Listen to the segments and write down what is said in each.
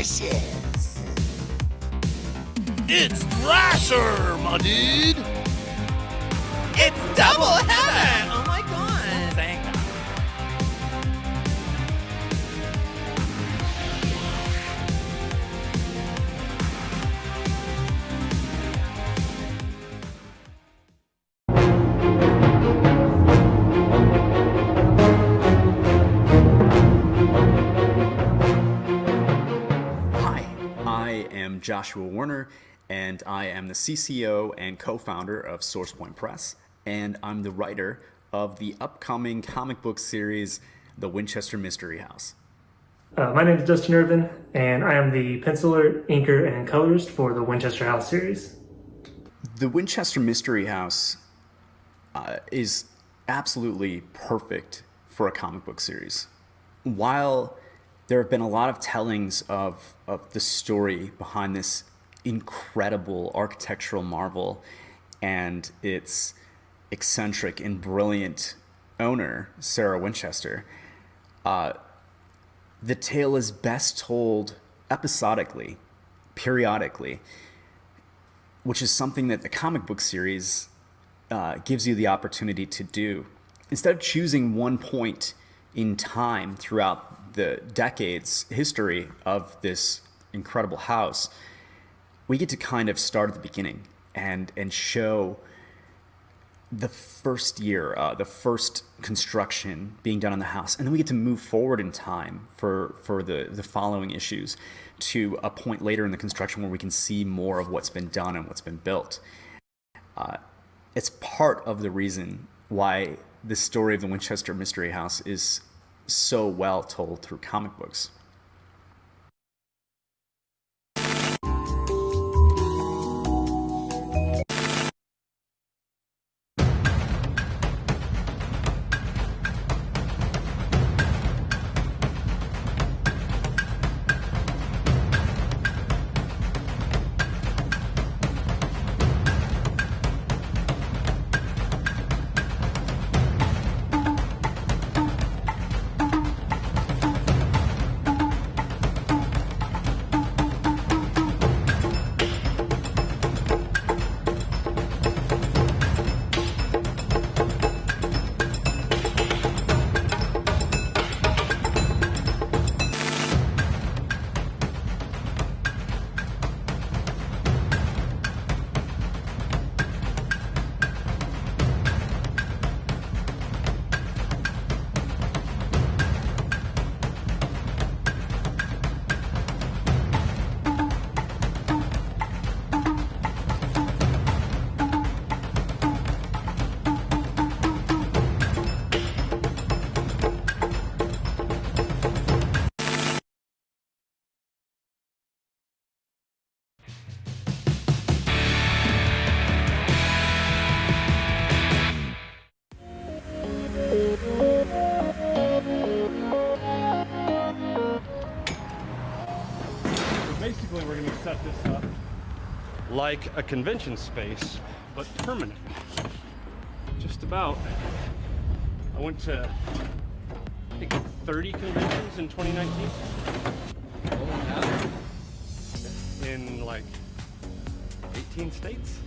vicious. It's Thrasher, my dude. It's double heaven! Oh my god! Thank God. Hi, I am Joshua Werner, and I am the CCO and co-founder of SourcePoint Press, and I'm the writer of the upcoming comic book series, The Winchester Mystery House. My name is Dustin Irvin, and I am the penciler, inker, and colorist for the Winchester House series. The Winchester Mystery House is absolutely perfect for a comic book series. While there have been a lot of tellings of the story behind this incredible architectural marvel and its eccentric and brilliant owner, Sarah Winchester, the tale is best told episodically, periodically, which is something that the comic book series gives you the opportunity to do. Instead of choosing one point in time throughout the decades history of this incredible house, we get to kind of start at the beginning and show the first year, the first construction being done on the house. And then we get to move forward in time for the following issues to a point later in the construction where we can see more of what's been done and what's been built. It's part of the reason why the story of the Winchester Mystery House is so well told through comic books. Basically, we're going to set this up like a convention space, but permanent. Just about. I went to, I think, 30 conventions in 2019. Oh, yeah. In like 18 states.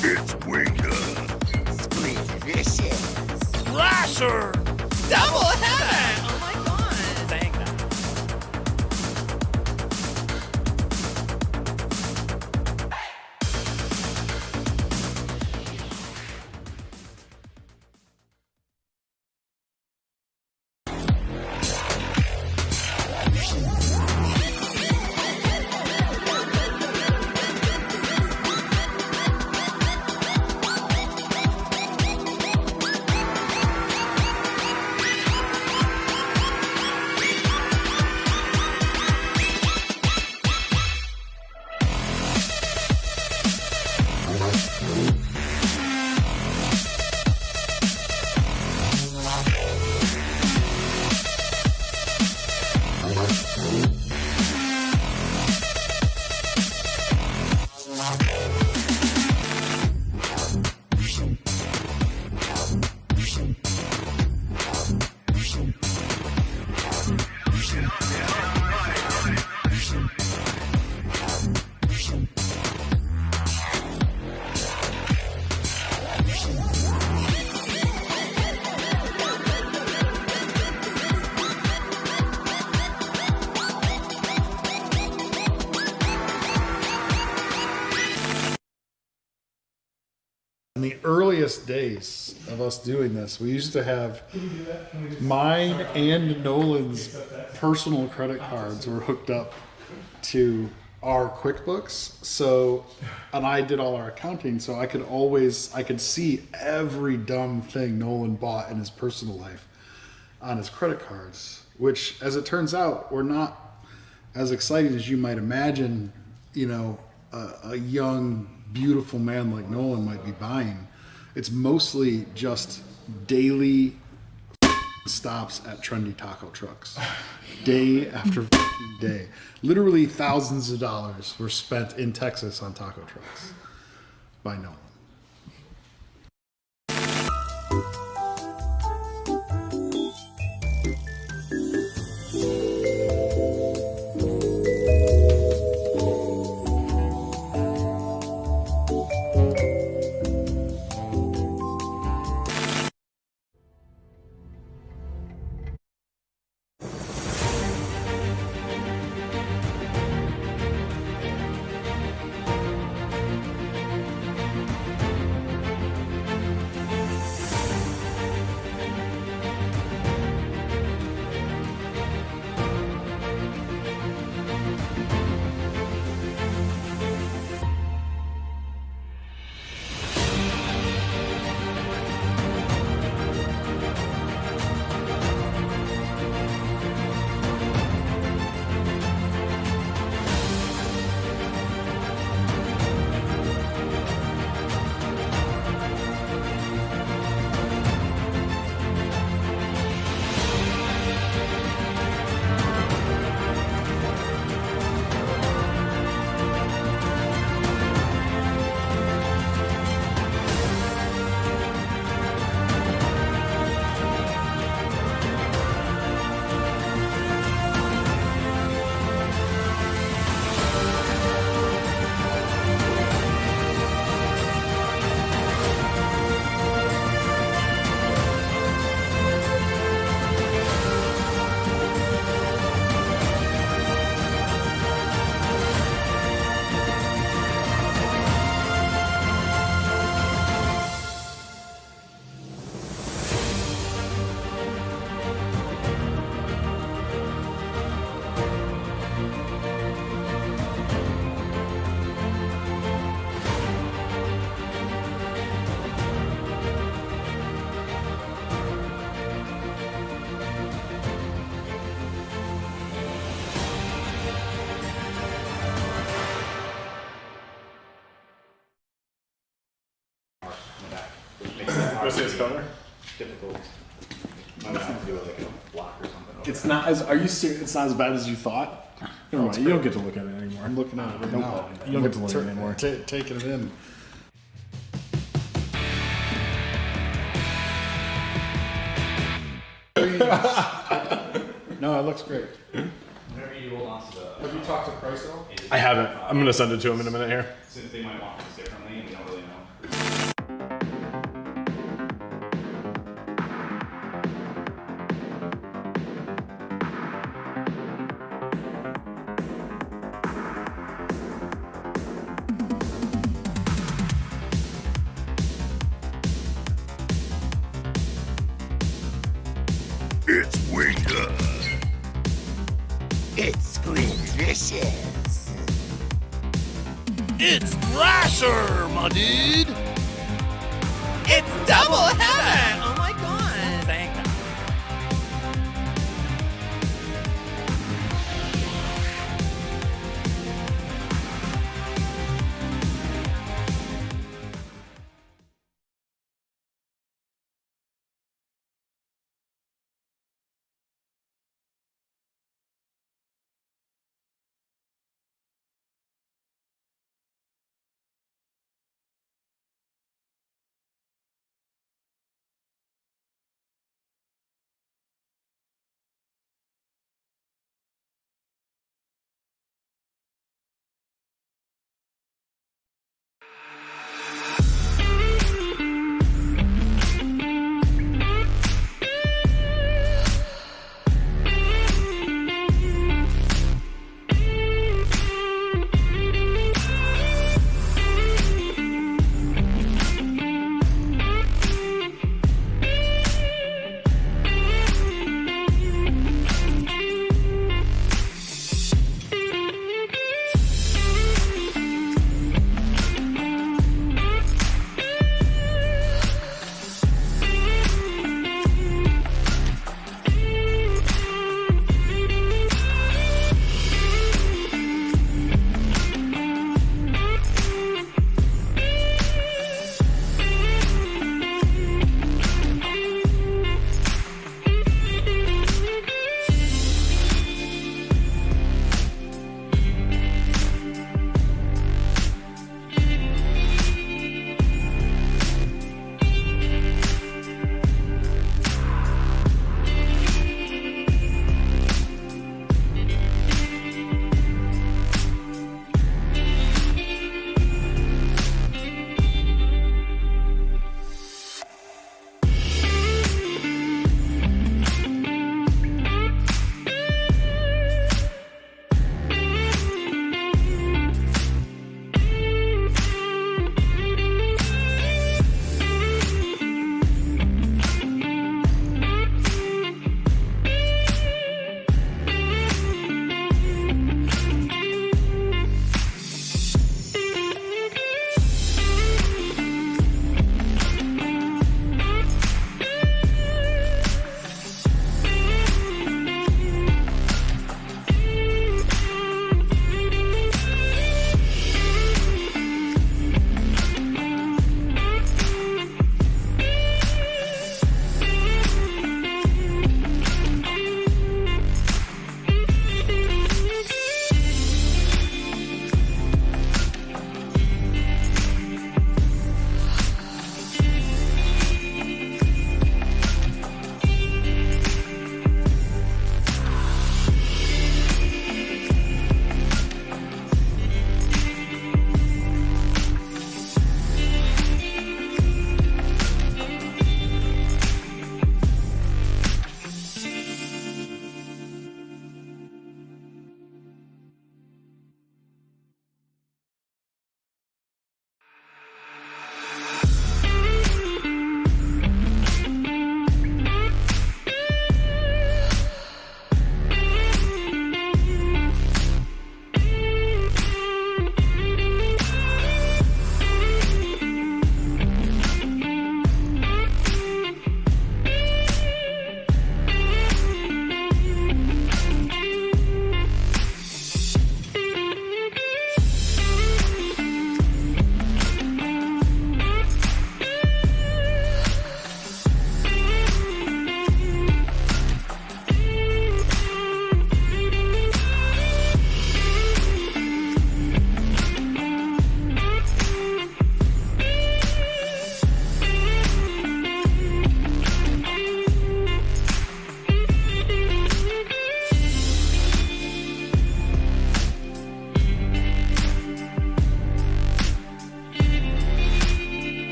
It's Winga. Squeeze vicious. Thrasher. Double heaven! Oh my god! Thank God. In the earliest days of us doing this, we used to have mine and Nolan's personal credit cards were hooked up to our QuickBooks. So, and I did all our accounting, so I could see every dumb thing Nolan bought in his personal life on his credit cards, which, as it turns out, were not as exciting as you might imagine, a young, beautiful man like Nolan might be buying. It's mostly just daily stops at trendy taco trucks, day after day. Literally thousands of dollars were spent in Texas on taco trucks by Nolan. Difficult. It's not as. Are you serious? It's not as bad as you thought. Never mind. You don't get to look at it anymore. I'm looking at it right now. You don't get to look at it anymore. Taking it in. No, it looks great. Whenever you hold on to the. Have you talked to Price at all? I haven't. I'm going to send it to him in a minute here. Since they might want things differently and we don't really know. It's Winga. It's Squidvicious. It's Thrasher, my dude. It's double heaven. Oh my god.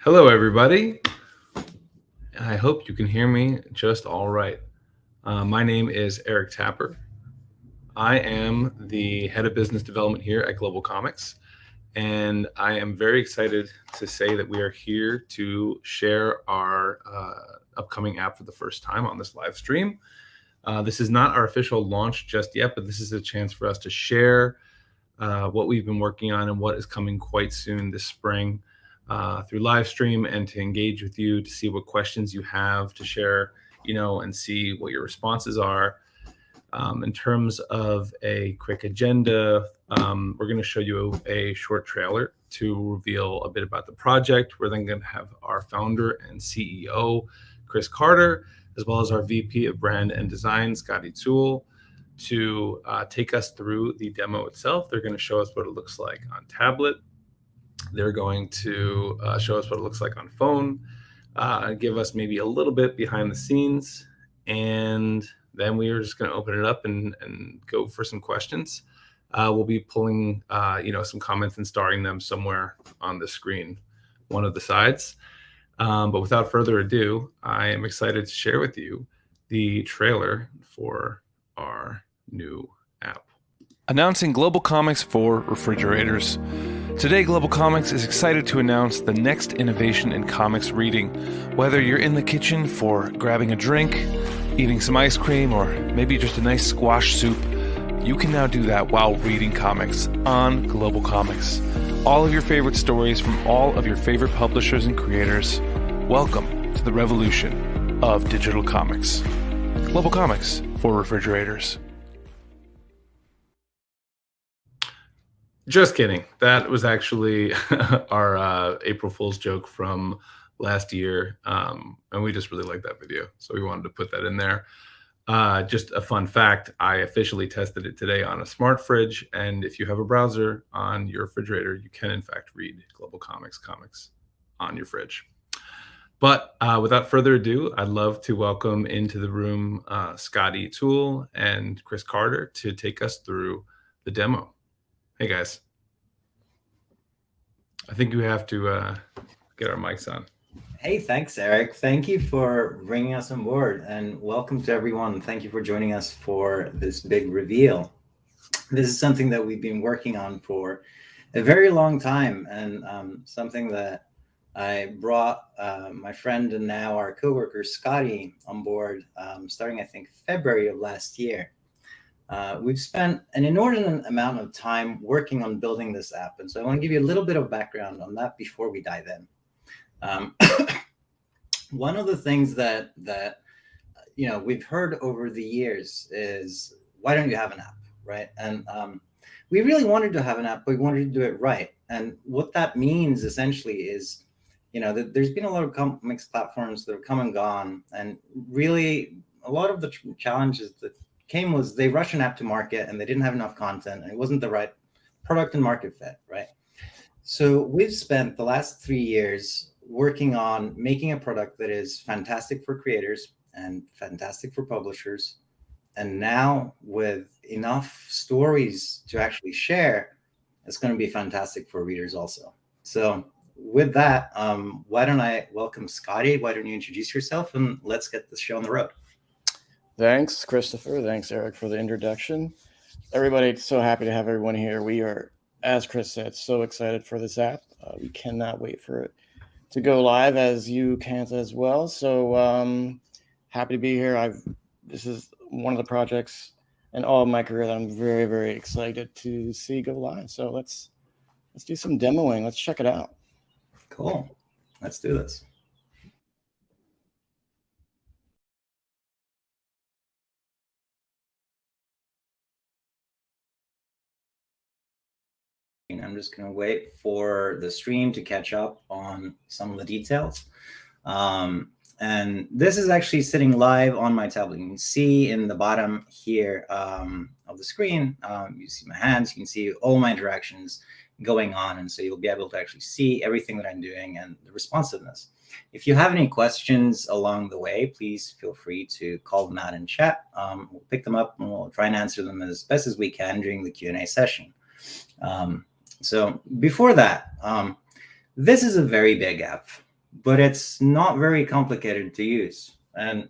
Hello, everybody. I hope you can hear me just all right. My name is Eric Tapper. I am the head of business development here at GlobalComix, and I am very excited to say that we are here to share our upcoming app for the first time on this live stream. This is not our official launch just yet, but this is a chance for us to share what we've been working on and what is coming quite soon this spring through live stream, and to engage with you, to see what questions you have, to share, and see what your responses are. In terms of a quick agenda, we're going to show you a short trailer to reveal a bit about the project. We're then going to have our founder and CEO, Chris Carter, as well as our VP of Brand and Design, Scotty Toole, to take us through the demo itself. They're going to show us what it looks like on tablet. They're going to show us what it looks like on phone, give us maybe a little bit behind the scenes, and then we are just going to open it up and go for some questions. We'll be pulling some comments and starring them somewhere on the screen, one of the sides. But without further ado, I am excited to share with you the trailer for our new app. Announcing GlobalComix for refrigerators. Today, GlobalComix is excited to announce the next innovation in comics reading. Whether you're in the kitchen for grabbing a drink, eating some ice cream, or maybe just a nice squash soup, you can now do that while reading comics on GlobalComix. All of your favorite stories from all of your favorite publishers and creators. Welcome to the revolution of digital comics. GlobalComix for refrigerators. Just kidding. That was actually our April Fool's joke from last year. And we just really liked that video, so we wanted to put that in there. Just a fun fact, I officially tested it today on a smart fridge. And if you have a browser on your refrigerator, you can in fact read GlobalComix comics on your fridge. But without further ado, I'd love to welcome into the room Scotty Toole and Chris Carter to take us through the demo. Hey guys, I think we have to get our mics on. Hey, thanks, Eric. Thank you for bringing us on board, and welcome to everyone. Thank you for joining us for this big reveal. This is something that we've been working on for a very long time, and something that I brought my friend and now our coworker Scotty on board starting, I think, February of last year. We've spent an inordinate amount of time working on building this app, and so I want to give you a little bit of background on that before we dive in. One of the things that we've heard over the years is, why don't you have an app, right? And we really wanted to have an app, but we wanted to do it right. And what that means essentially is, there's been a lot of comics platforms that have come and gone, and really a lot of the challenges that came was they rushed an app to market and they didn't have enough content, and it wasn't the right product and market fit, right? So we've spent the last 3 years working on making a product that is fantastic for creators and fantastic for publishers, and now with enough stories to actually share, it's going to be fantastic for readers also. So with that, why don't I welcome Scotty? Why don't you introduce yourself, and let's get this show on the road. Thanks, Christopher. Thanks, Eric, for the introduction. Everybody, so happy to have everyone here. We are, as Chris said, so excited for this app. We cannot wait for it to go live, as you can as well. So happy to be here. This is one of the projects in all of my career that I'm very, very excited to see go live. So let's do some demoing. Let's check it out. Cool. Let's do this. I'm just going to wait for the stream to catch up on some of the details. And this is actually sitting live on my tablet. You can see in the bottom here of the screen, you see my hands, you can see all my interactions going on. And so you'll be able to actually see everything that I'm doing and the responsiveness. If you have any questions along the way, please feel free to call them out in chat. We'll pick them up and we'll try and answer them as best as we can during the Q&A session. So before that, this is a very big app. but it's not very complicated to use. And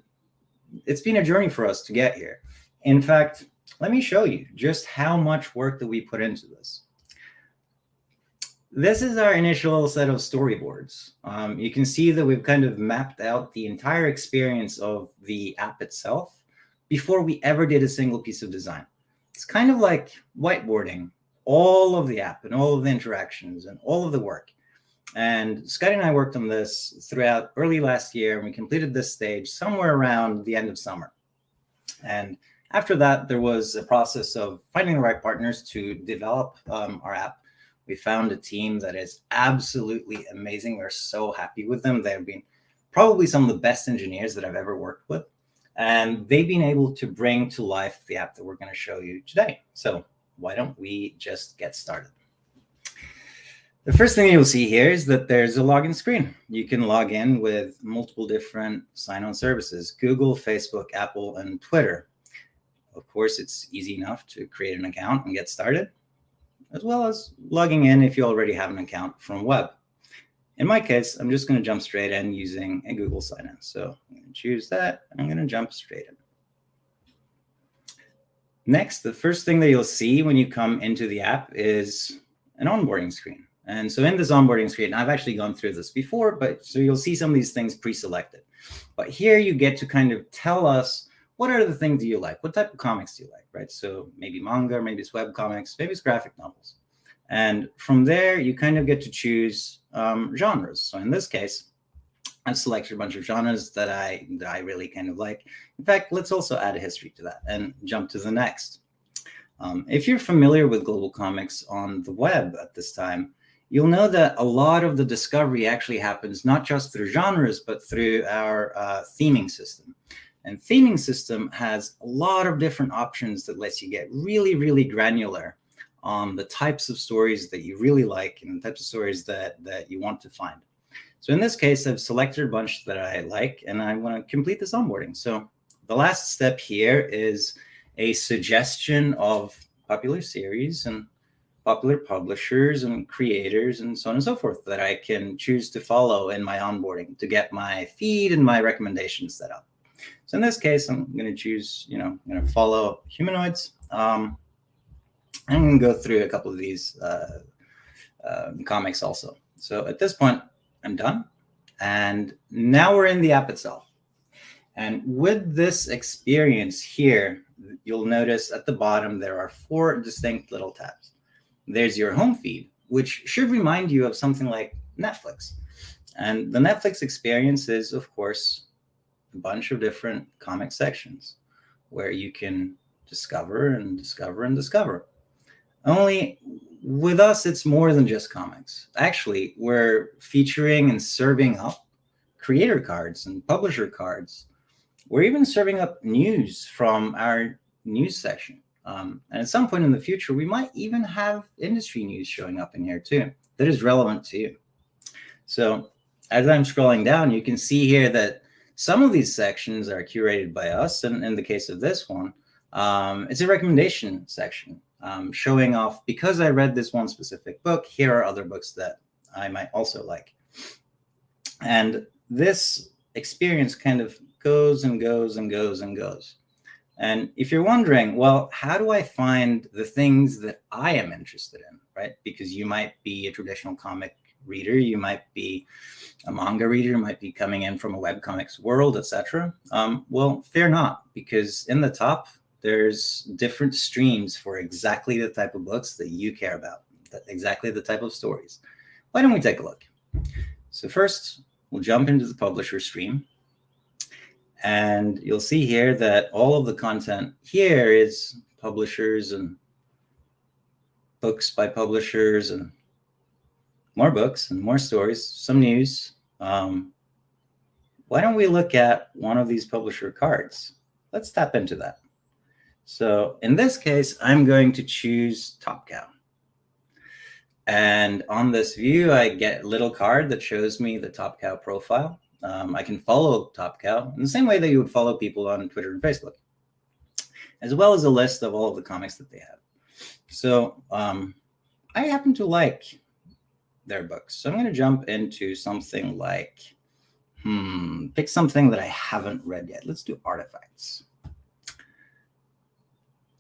it's been a journey for us to get here. In fact, let me show you just how much work that we put into this. This is our initial set of storyboards. You can see that we've kind of mapped out the entire experience of the app itself before we ever did a single piece of design. It's kind of like whiteboarding all of the app and all of the interactions and all of the work. And Scotty and I worked on this throughout early last year, and we completed this stage somewhere around the end of summer. And after that, there was a process of finding the right partners to develop our app. We found a team that is absolutely amazing. We're so happy with them. They've been probably some of the best engineers that I've ever worked with. And they've been able to bring to life the app that we're going to show you today. So why don't we just get started? The first thing you'll see here is that there's a login screen. You can log in with multiple different sign-on services: Google, Facebook, Apple, and Twitter. Of course, it's easy enough to create an account and get started, as well as logging in if you already have an account from web. In my case, I'm just going to jump straight in using a Google sign-in. So I'm going to choose that, and I'm going to jump straight in. Next, the first thing that you'll see when you come into the app is an onboarding screen. And so in this onboarding screen, I've actually gone through this before, but so you'll see some of these things pre-selected. But here you get to kind of tell us, what are the things do you like? What type of comics do you like, right? So maybe manga, maybe it's webcomics, maybe it's graphic novels. And from there, you kind of get to choose genres. So in this case, I've selected a bunch of genres that I really kind of like. In fact, let's also add a history to that and jump to the next. If you're familiar with GlobalComix on the web at this time, you'll know that a lot of the discovery actually happens not just through genres, but through our theming system. And theming system has a lot of different options that lets you get really, really granular on the types of stories that you really like and the types of stories that you want to find. So in this case, I've selected a bunch that I like, and I want to complete this onboarding. So the last step here is a suggestion of popular series and popular publishers and creators and so on and so forth that I can choose to follow in my onboarding to get my feed and my recommendations set up. So in this case, I'm going to choose, I'm going to follow humanoids. I'm going to go through a couple of these comics also. So at this point, I'm done. And now we're in the app itself. And with this experience here, you'll notice at the bottom, there are 4 distinct little tabs. There's your home feed, which should remind you of something like Netflix. And the Netflix experience is, of course, a bunch of different comic sections where you can discover and discover and discover. Only with us, it's more than just comics. Actually, we're featuring and serving up creator cards and publisher cards. We're even serving up news from our news section. And at some point in the future, we might even have industry news showing up in here too that is relevant to you. So as I'm scrolling down, you can see here that some of these sections are curated by us. And in the case of this one, it's a recommendation section showing off, because I read this one specific book, here are other books that I might also like. And this experience kind of goes and goes and goes and goes. And if you're wondering, well, how do I find the things that I am interested in, right? Because you might be a traditional comic reader, you might be a manga reader, you might be coming in from a webcomics world, etc. Well, fear not, because in the top, there's different streams for exactly the type of books that you care about, exactly the type of stories. Why don't we take a look? So first, we'll jump into the publisher stream. And you'll see here that all of the content here is publishers and books by publishers and more books and more stories, some news. Why don't we look at one of these publisher cards? Let's tap into that. So in this case, I'm going to choose Top Cow. And on this view, I get a little card that shows me the Top Cow profile. I can follow Top Cow in the same way that you would follow people on Twitter and Facebook, as well as a list of all of the comics that they have. So I happen to like their books. So I'm going to jump into something like, pick something that I haven't read yet. Let's do artifacts.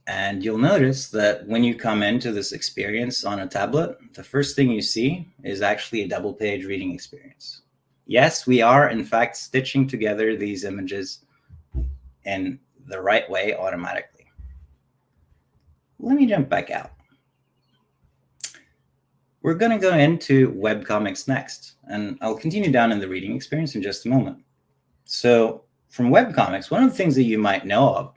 And you'll notice that when you come into this experience on a tablet, the first thing you see is actually a double page reading experience. Yes, we are in fact stitching together these images in the right way automatically. Let me jump back out. We're going to go into webcomics next, and I'll continue down in the reading experience in just a moment. So from webcomics, one of the things that you might know of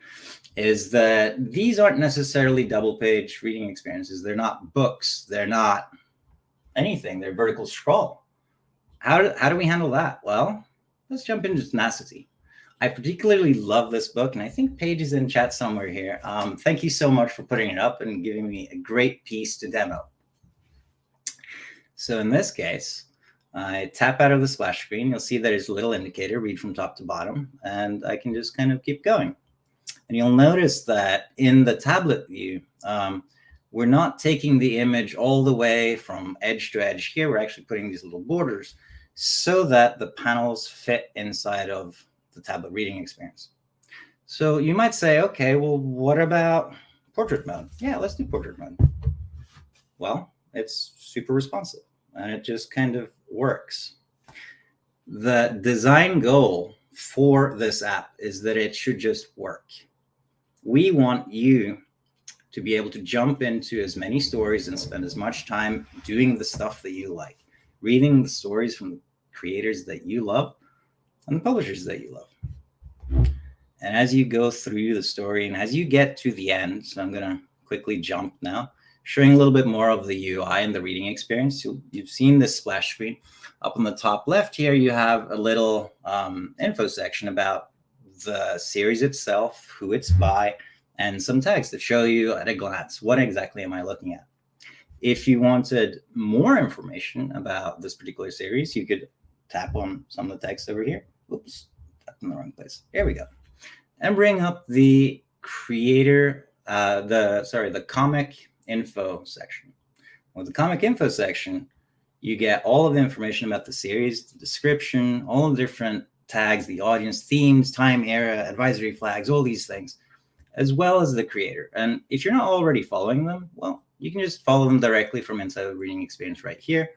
is that these aren't necessarily double page reading experiences. They're not books. They're not anything. They're vertical scroll. How do we handle that? Well, let's jump into tenacity. I particularly love this book, and I think Paige is in chat somewhere here. Thank you so much for putting it up and giving me a great piece to demo. So in this case, I tap out of the splash screen. You'll see that there's a little indicator, read from top to bottom, and I can just kind of keep going. And you'll notice that in the tablet view, we're not taking the image all the way from edge to edge here. We're actually putting these little borders so that the panels fit inside of the tablet reading experience. So you might say, okay, well, what about portrait mode? Yeah, let's do portrait mode. Well, it's super responsive, and it just kind of works. The design goal for this app is that it should just work. We want you to be able to jump into as many stories and spend as much time doing the stuff that you like, reading the stories from the creators that you love and the publishers that you love. And as you go through the story and as you get to the end, so I'm going to quickly jump now, showing a little bit more of the UI and the reading experience. You've seen this splash screen. Up on the top left here, you have a little info section about the series itself, who it's by, and some tags that show you at a glance, what exactly am I looking at? If you wanted more information about this particular series, you could tap on some of the text over here. Oops, tapped in the wrong place. There we go. And bring up the creator, the comic info section. With the comic info section, you get all of the information about the series, the description, all the different tags, the audience, themes, time, era, advisory flags, all these things, as well as the creator. And if you're not already following them, well, you can just follow them directly from inside the reading experience right here,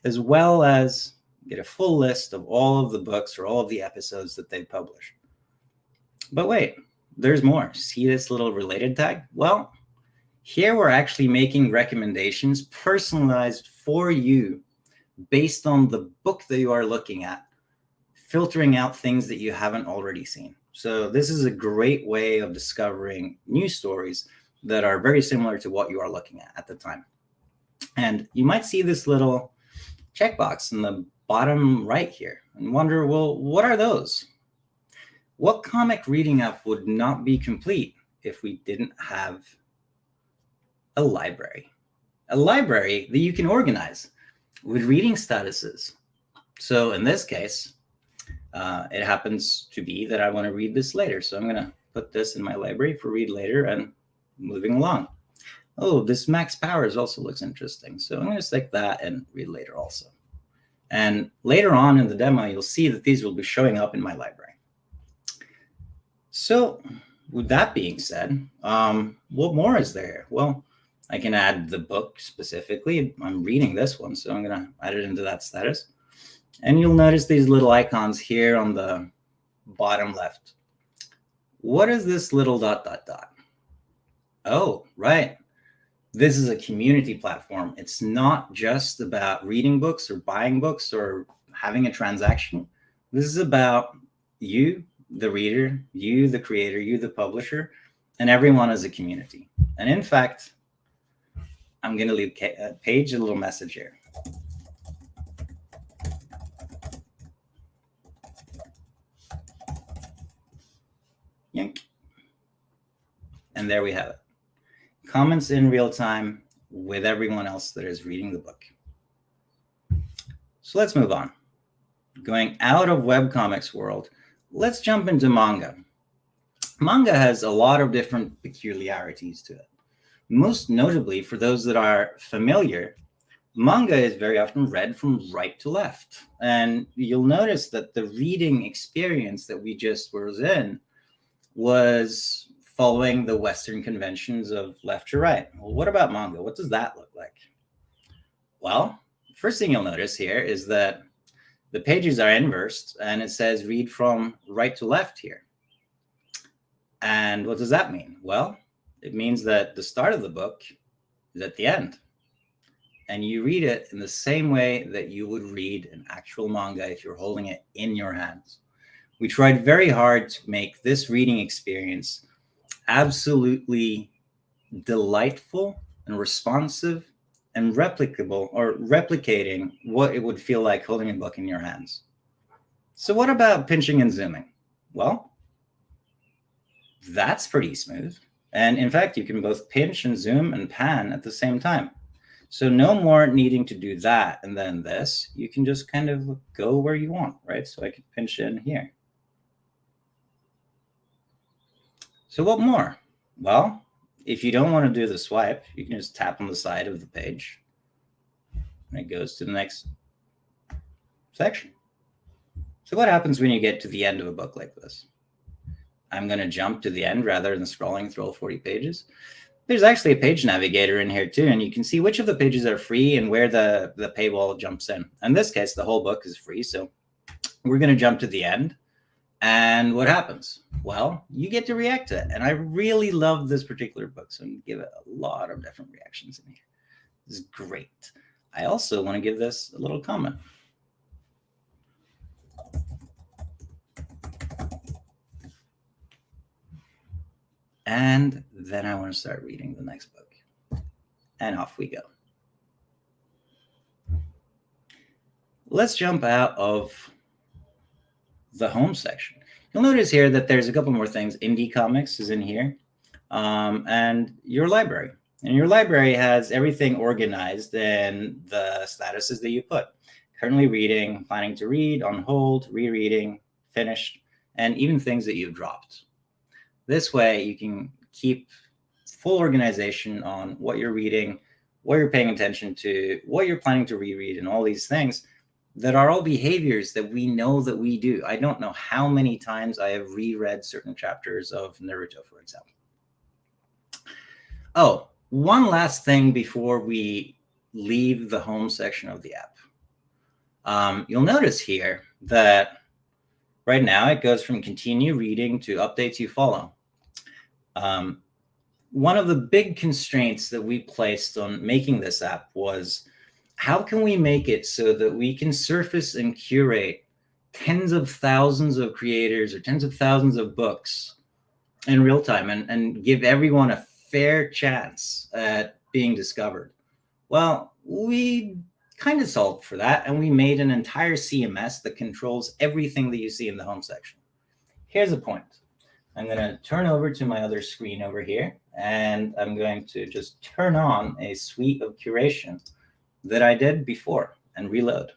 as well as get a full list of all of the books or all of the episodes that they publish. But wait, there's more. See this little related tag? Well, here we're actually making recommendations personalized for you based on the book that you are looking at, filtering out things that you haven't already seen. So this is a great way of discovering new stories that are very similar to what you are looking at the time. And you might see this little checkbox in the bottom right here and wonder, well, what are those? What comic reading app would not be complete if we didn't have a library that you can organize with reading statuses? So in this case, it happens to be that I want to read this later. So I'm going to put this in my library for read later and moving along. Oh, this max powers also looks interesting. So I'm going to stick that and read later also. And later on in the demo, you'll see that these will be showing up in my library. So with that being said, what more is there? Well, I can add the book specifically. I'm reading this one, so I'm going to add it into that status. And you'll notice these little icons here on the bottom left. What is this little ... Oh, right. This is a community platform. It's not just about reading books or buying books or having a transaction. This is about you, the reader, you, the creator, you, the publisher, and everyone as a community. And in fact, I'm going to leave Paige a little message here. Yank. And there we have it. Comments in real time with everyone else that is reading the book. So let's move on. Going out of webcomics world, let's jump into manga. Manga has a lot of different peculiarities to it. Most notably, for those that are familiar, Manga is very often read from right to left. And you'll notice that the reading experience that we just was in was following the Western conventions of left to right. Well, what about manga? What does that look like? Well, first thing you'll notice here is that the pages are inversed and it says read from right to left here. And what does that mean? Well, it means that the start of the book is at the end. And you read it in the same way that you would read an actual manga if you're holding it in your hands. We tried very hard to make this reading experience absolutely delightful and responsive and replicable, or replicating what it would feel like holding a book in your hands. So what about pinching and zooming? Well, that's pretty smooth. And in fact, you can both pinch and zoom and pan at the same time. So no more needing to do that and then this. You can just kind of go where you want, right? So I could pinch in here. So what more? Well, if you don't want to do the swipe, you can just tap on the side of the page and it goes to the next section. So what happens when you get to the end of a book like this? I'm going to jump to the end rather than scrolling through all 40 pages. There's actually a page navigator in here too, and you can see which of the pages are free and where the paywall jumps in. In this case, the whole book is free, so we're going to jump to the end. And what happens? Well, you get to react to it. And I really love this particular book, so I'm going to give it a lot of different reactions in here. This is great. I also want to give this a little comment. And then I want to start reading the next book. And off we go. Let's jump out of the home section. You'll notice here that there's a couple more things. Indie Comics is in here. And your library. And your library has everything organized in the statuses that you put. Currently reading, planning to read, on hold, rereading, finished, and even things that you've dropped. This way you can keep full organization on what you're reading, what you're paying attention to, what you're planning to reread, and all these things that are all behaviors that we know that we do. I don't know how many times I have reread certain chapters of Naruto, for example. Oh, one last thing before we leave the home section of the app. You'll notice here that right now it goes from continue reading to updates you follow. One of the big constraints that we placed on making this app was, how can we make it so that we can surface and curate tens of thousands of creators or tens of thousands of books in real time and give everyone a fair chance at being discovered? Well, we kind of solved for that, and we made an entire CMS that controls everything that you see in the home section. Here's a point. I'm going to turn over to my other screen over here, and I'm going to just turn on a suite of curation that I did before and reload.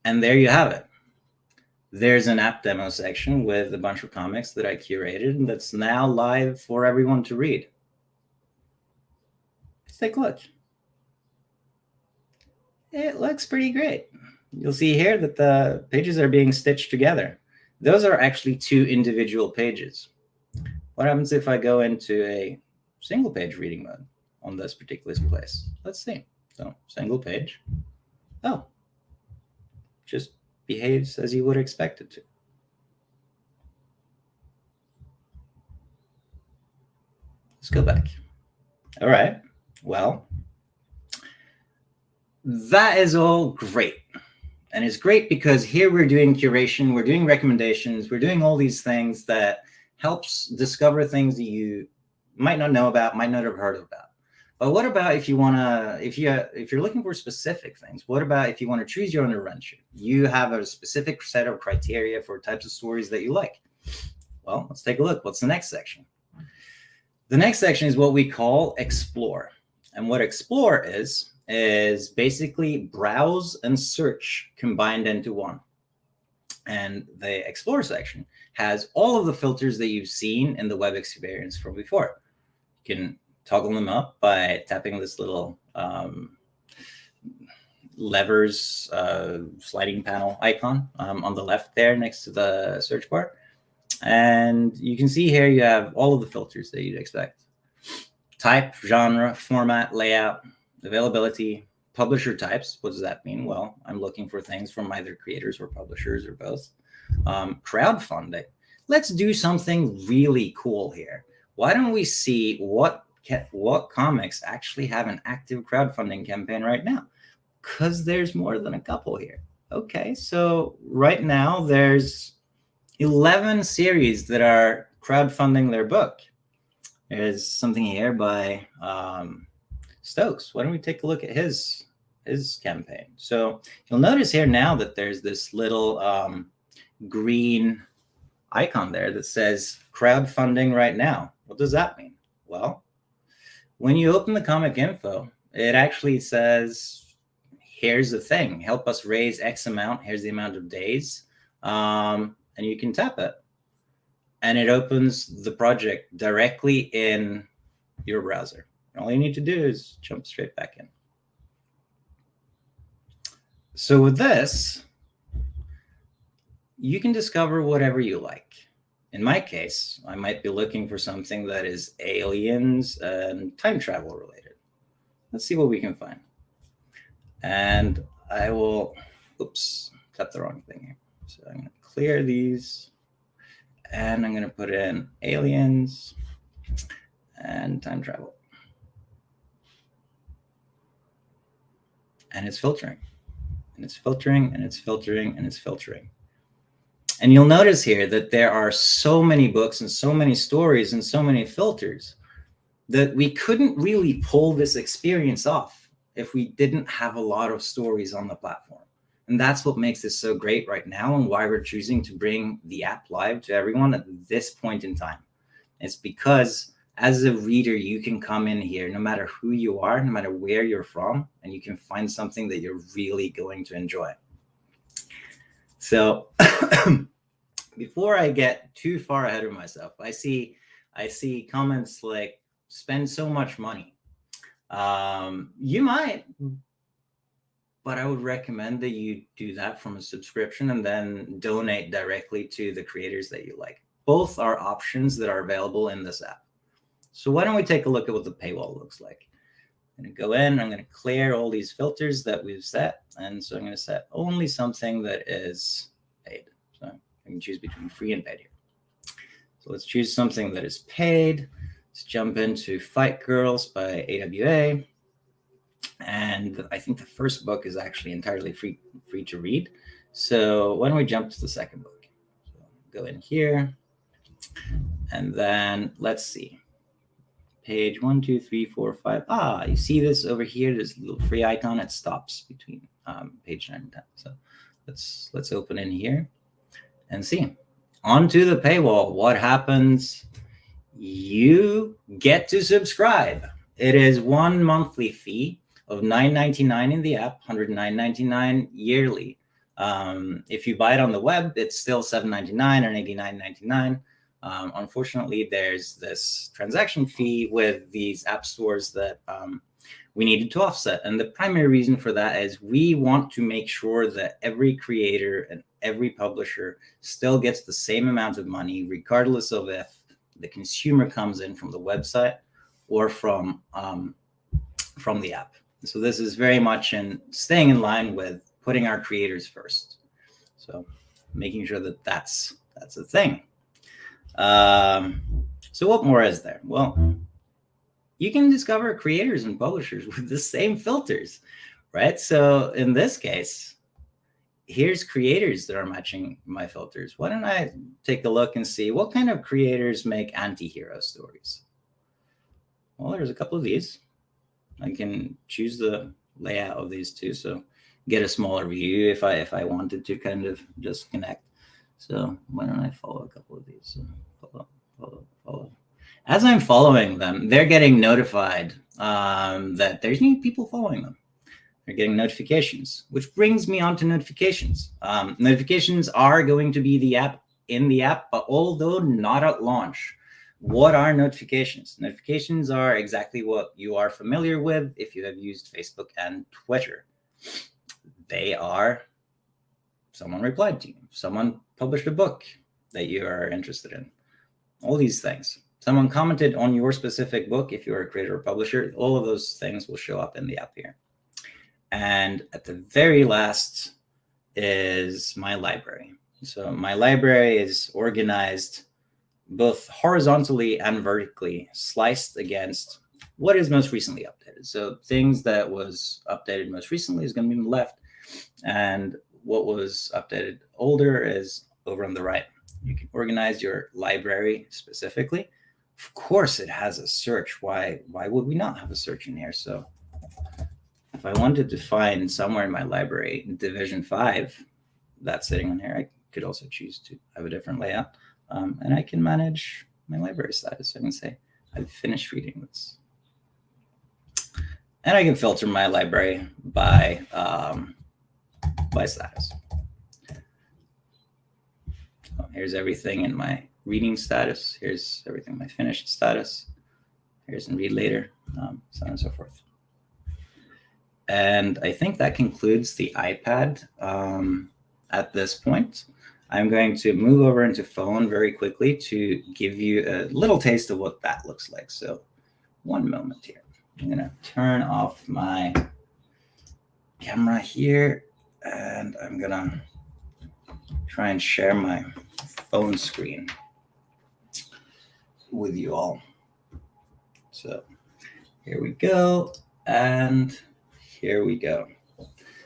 And there you have it. There's an app demo section with a bunch of comics that I curated and that's now live for everyone to read. Let's take a look. It looks pretty great. You'll see here that the pages are being stitched together. Those are actually two individual pages. What happens if I go into a single page reading mode on this particular place? Let's see. So single page. Oh, just behaves as you would expect it to. Let's go back. All right. Well, that is all great. And it's great because here we're doing curation, we're doing recommendations, we're doing all these things that helps discover things that you might not know about, might not have heard about. But what about if you want to, if you're looking for specific things? What about if you want to choose your own adventure? You have a specific set of criteria for types of stories that you like. Well, let's take a look. What's the next section? The next section is what we call Explore. And what Explore is basically browse and search combined into one. And the Explore section has all of the filters that you've seen in the web experience from before. You can toggle them up by tapping this little levers sliding panel icon on the left there next to the search bar. And you can see here you have all of the filters that you'd expect. Type, genre, format, layout, availability, publisher types. What does that mean? Well, I'm looking for things from either creators or publishers or both. Crowdfunding. Let's do something really cool here. Why don't we see what comics actually have an active crowdfunding campaign right now? Because there's more than a couple here. Okay, so right now there's 11 series that are crowdfunding their book. There's something here by Stokes. Why don't we take a look at his campaign? So you'll notice here now that there's this little green icon there that says crowdfunding right now. What does that mean? Well, when you open the comic info, it actually says, here's the thing, help us raise X amount. Here's the amount of days. And you can tap it. And it opens the project directly in your browser. All you need to do is jump straight back in. So with this, you can discover whatever you like. In my case, I might be looking for something that is aliens and time travel related. Let's see what we can find. And I will, oops, got the wrong thing here. So I'm going to clear these and I'm going to put in aliens and time travel. And it's filtering, and it's filtering, and it's filtering, and it's filtering. And you'll notice here that there are so many books and so many stories and so many filters that we couldn't really pull this experience off if we didn't have a lot of stories on the platform. And that's what makes this so great right now and why we're choosing to bring the app live to everyone at this point in time. It's because as a reader, you can come in here, no matter who you are, no matter where you're from, and you can find something that you're really going to enjoy. So before I get too far ahead of myself, I see comments like, spend so much money. You might, but I would recommend that you do that from a subscription and then donate directly to the creators that you like. Both are options that are available in this app. So why don't we take a look at what the paywall looks like? I'm going to go in, I'm going to clear all these filters that we've set. And so I'm going to set only something that is paid. So I can choose between free and paid here. So let's choose something that is paid. Let's jump into Fight Girls by AWA. And I think the first book is actually entirely free to read. So why don't we jump to the second book? So go in here. And then let's see. Page 1, 2, 3, 4, 5. You see this over here? There's a little free icon. It stops between page 9 and 10. So let's open in here and see. Onto the paywall. What happens? You get to subscribe. It is one monthly fee of $9.99 in the app, $109.99 yearly. If you buy it on the web, it's still $7.99 or $89.99. Unfortunately, there's this transaction fee with these app stores that we needed to offset. And the primary reason for that is we want to make sure that every creator and every publisher still gets the same amount of money, regardless of if the consumer comes in from the website or from the app. So this is very much in staying in line with putting our creators first. So making sure that that's a thing. So what more is there? Well, you can discover creators and publishers with the same filters, right? So in this case, here's creators that are matching my filters. Why don't I take a look and see what kind of creators make anti-hero stories? Well, there's a couple of these. I can choose the layout of these two, so get a smaller view if I wanted to kind of just connect. So why don't I follow a couple of these? So follow. As I'm following them, they're getting notified that there's new people following them. They're getting notifications, which brings me on to notifications. Notifications are going to be in the app, but although not at launch, What are notifications? Notifications are exactly what you are familiar with if you have used Facebook and Twitter. They are someone replied to you, someone published a book that you are interested in, all these things. Someone commented on your specific book if you're a creator or publisher. All of those things will show up in the app here. And at the very last is my library. So my library is organized both horizontally and vertically, sliced against what is most recently updated. So things that was updated most recently is going to be on the left, and what was updated older is over on the right. You can organize your library specifically. Of course, it has a search. Why would we not have a search in here? So if I wanted to find somewhere in my library Division 5 that's sitting on here, I could also choose to have a different layout. And I can manage my library status. I can say, I've finished reading this. And I can filter my library by status. So here's everything in my reading status. Here's everything in my finished status. Here's in read later, so on and so forth. And I think that concludes the iPad at this point. I'm going to move over into phone very quickly to give you a little taste of what that looks like. So one moment here. I'm going to turn off my camera here, and I'm going to try and share my phone screen with you all. So here we go, and here we go.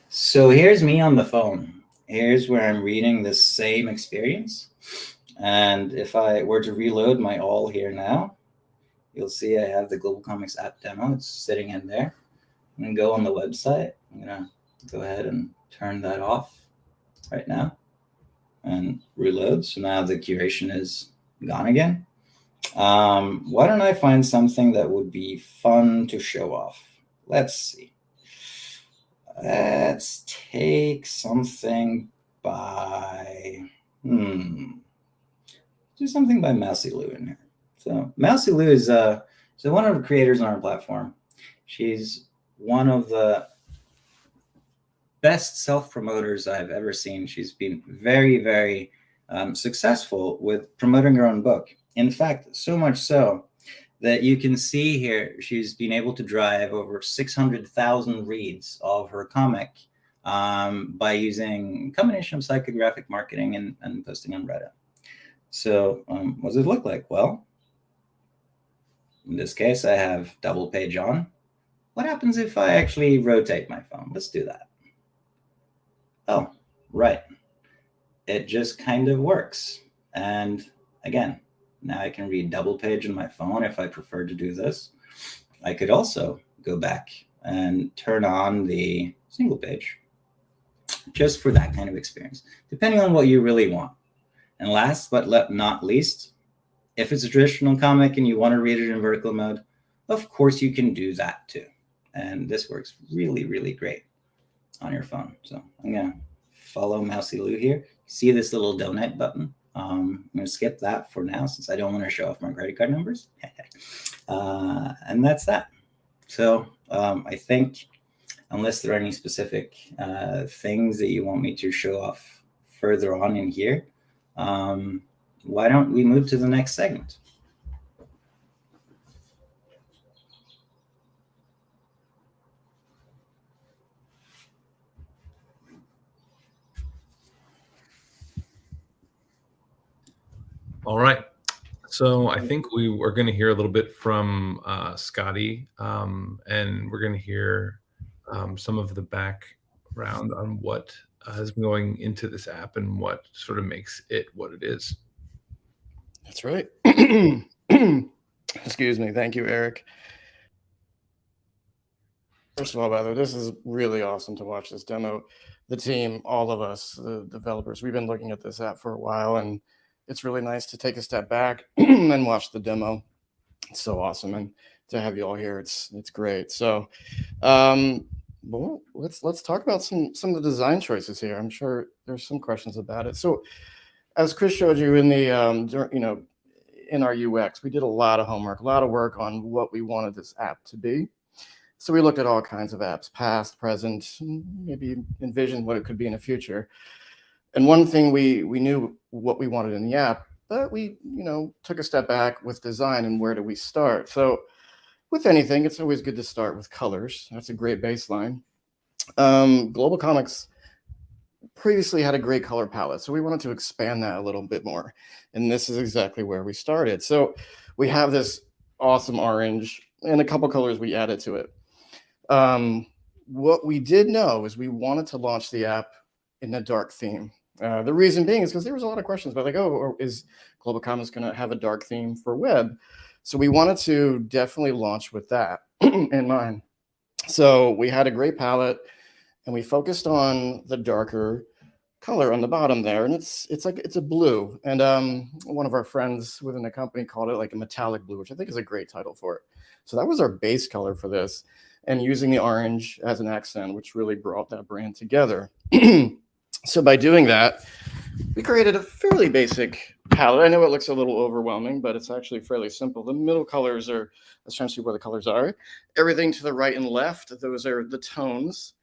So here's me on the phone. Here's where I'm reading the same experience. And if I were to reload my all here now, you'll see I have the GlobalComix App demo. It's sitting in there. I'm going to go on the website. I'm going to go ahead and turn that off right now and reload. So now the curation is gone again. Why don't I find something that would be fun to show off? Let's see. Let's take something by, do something by Mousy Lou in here. So Mousy Lou is one of the creators on our platform. She's one of the best self-promoters I've ever seen. She's been very, very successful with promoting her own book. In fact, so much so that you can see here, she's been able to drive over 600,000 reads of her comic by using a combination of psychographic marketing and posting on Reddit. So what does it look like? Well, in this case, I have double page on. What happens if I actually rotate my phone? Let's do that. Oh, right. It just kind of works. And again, now I can read double page on my phone if I prefer to do this. I could also go back and turn on the single page just for that kind of experience, depending on what you really want. And last but not least, if it's a traditional comic and you want to read it in vertical mode, of course you can do that too. And this works really, really great on your phone. So I'm going to follow Mousy Lou here. See this little donate button? I'm going to skip that for now since I don't want to show off my credit card numbers. And that's that. So I think unless there are any specific things that you want me to show off further on in here, why don't we move to the next segment? All right. So I think we are going to hear a little bit from Scotty, and we're going to hear some of the background on what has been going into this app and what sort of makes it what it is. That's right. Excuse me. Thank you, Eric. First of all, by the way, this is really awesome to watch this demo. The team, all of us, the developers, we've been looking at this app for a while, and it's really nice to take a step back and watch the demo. It's so awesome, and to have you all here, it's great. So, well, let's talk about some of the design choices here. I'm sure there's some questions about it. So, as Chris showed you in the in our UX. We did a lot of homework, a lot of work on what we wanted this app to be. So we looked at all kinds of apps, past, present, maybe envisioned what it could be in the future. And one thing we knew what we wanted in the app, but we took a step back with design and where do we start? So with anything, it's always good to start with colors. That's a great baseline. GlobalComix previously had a great color palette, so we wanted to expand that a little bit more. And this is exactly where we started. So we have this awesome orange and a couple colors we added to it. What we did know is we wanted to launch the app in a dark theme. The reason being is because there was a lot of questions about like, oh, is GlobalComix going to have a dark theme for web? So we wanted to definitely launch with that in mind. So we had a great palette and we focused on the darker color on the bottom there. And it's a blue. And one of our friends within the company called it like a metallic blue, which I think is a great title for it. So that was our base color for this, and using the orange as an accent, which really brought that brand together. So by doing that, we created a fairly basic palette. I know it looks a little overwhelming, but it's actually fairly simple. The middle colors are essentially where the colors are. Everything to the right and left, those are the tones.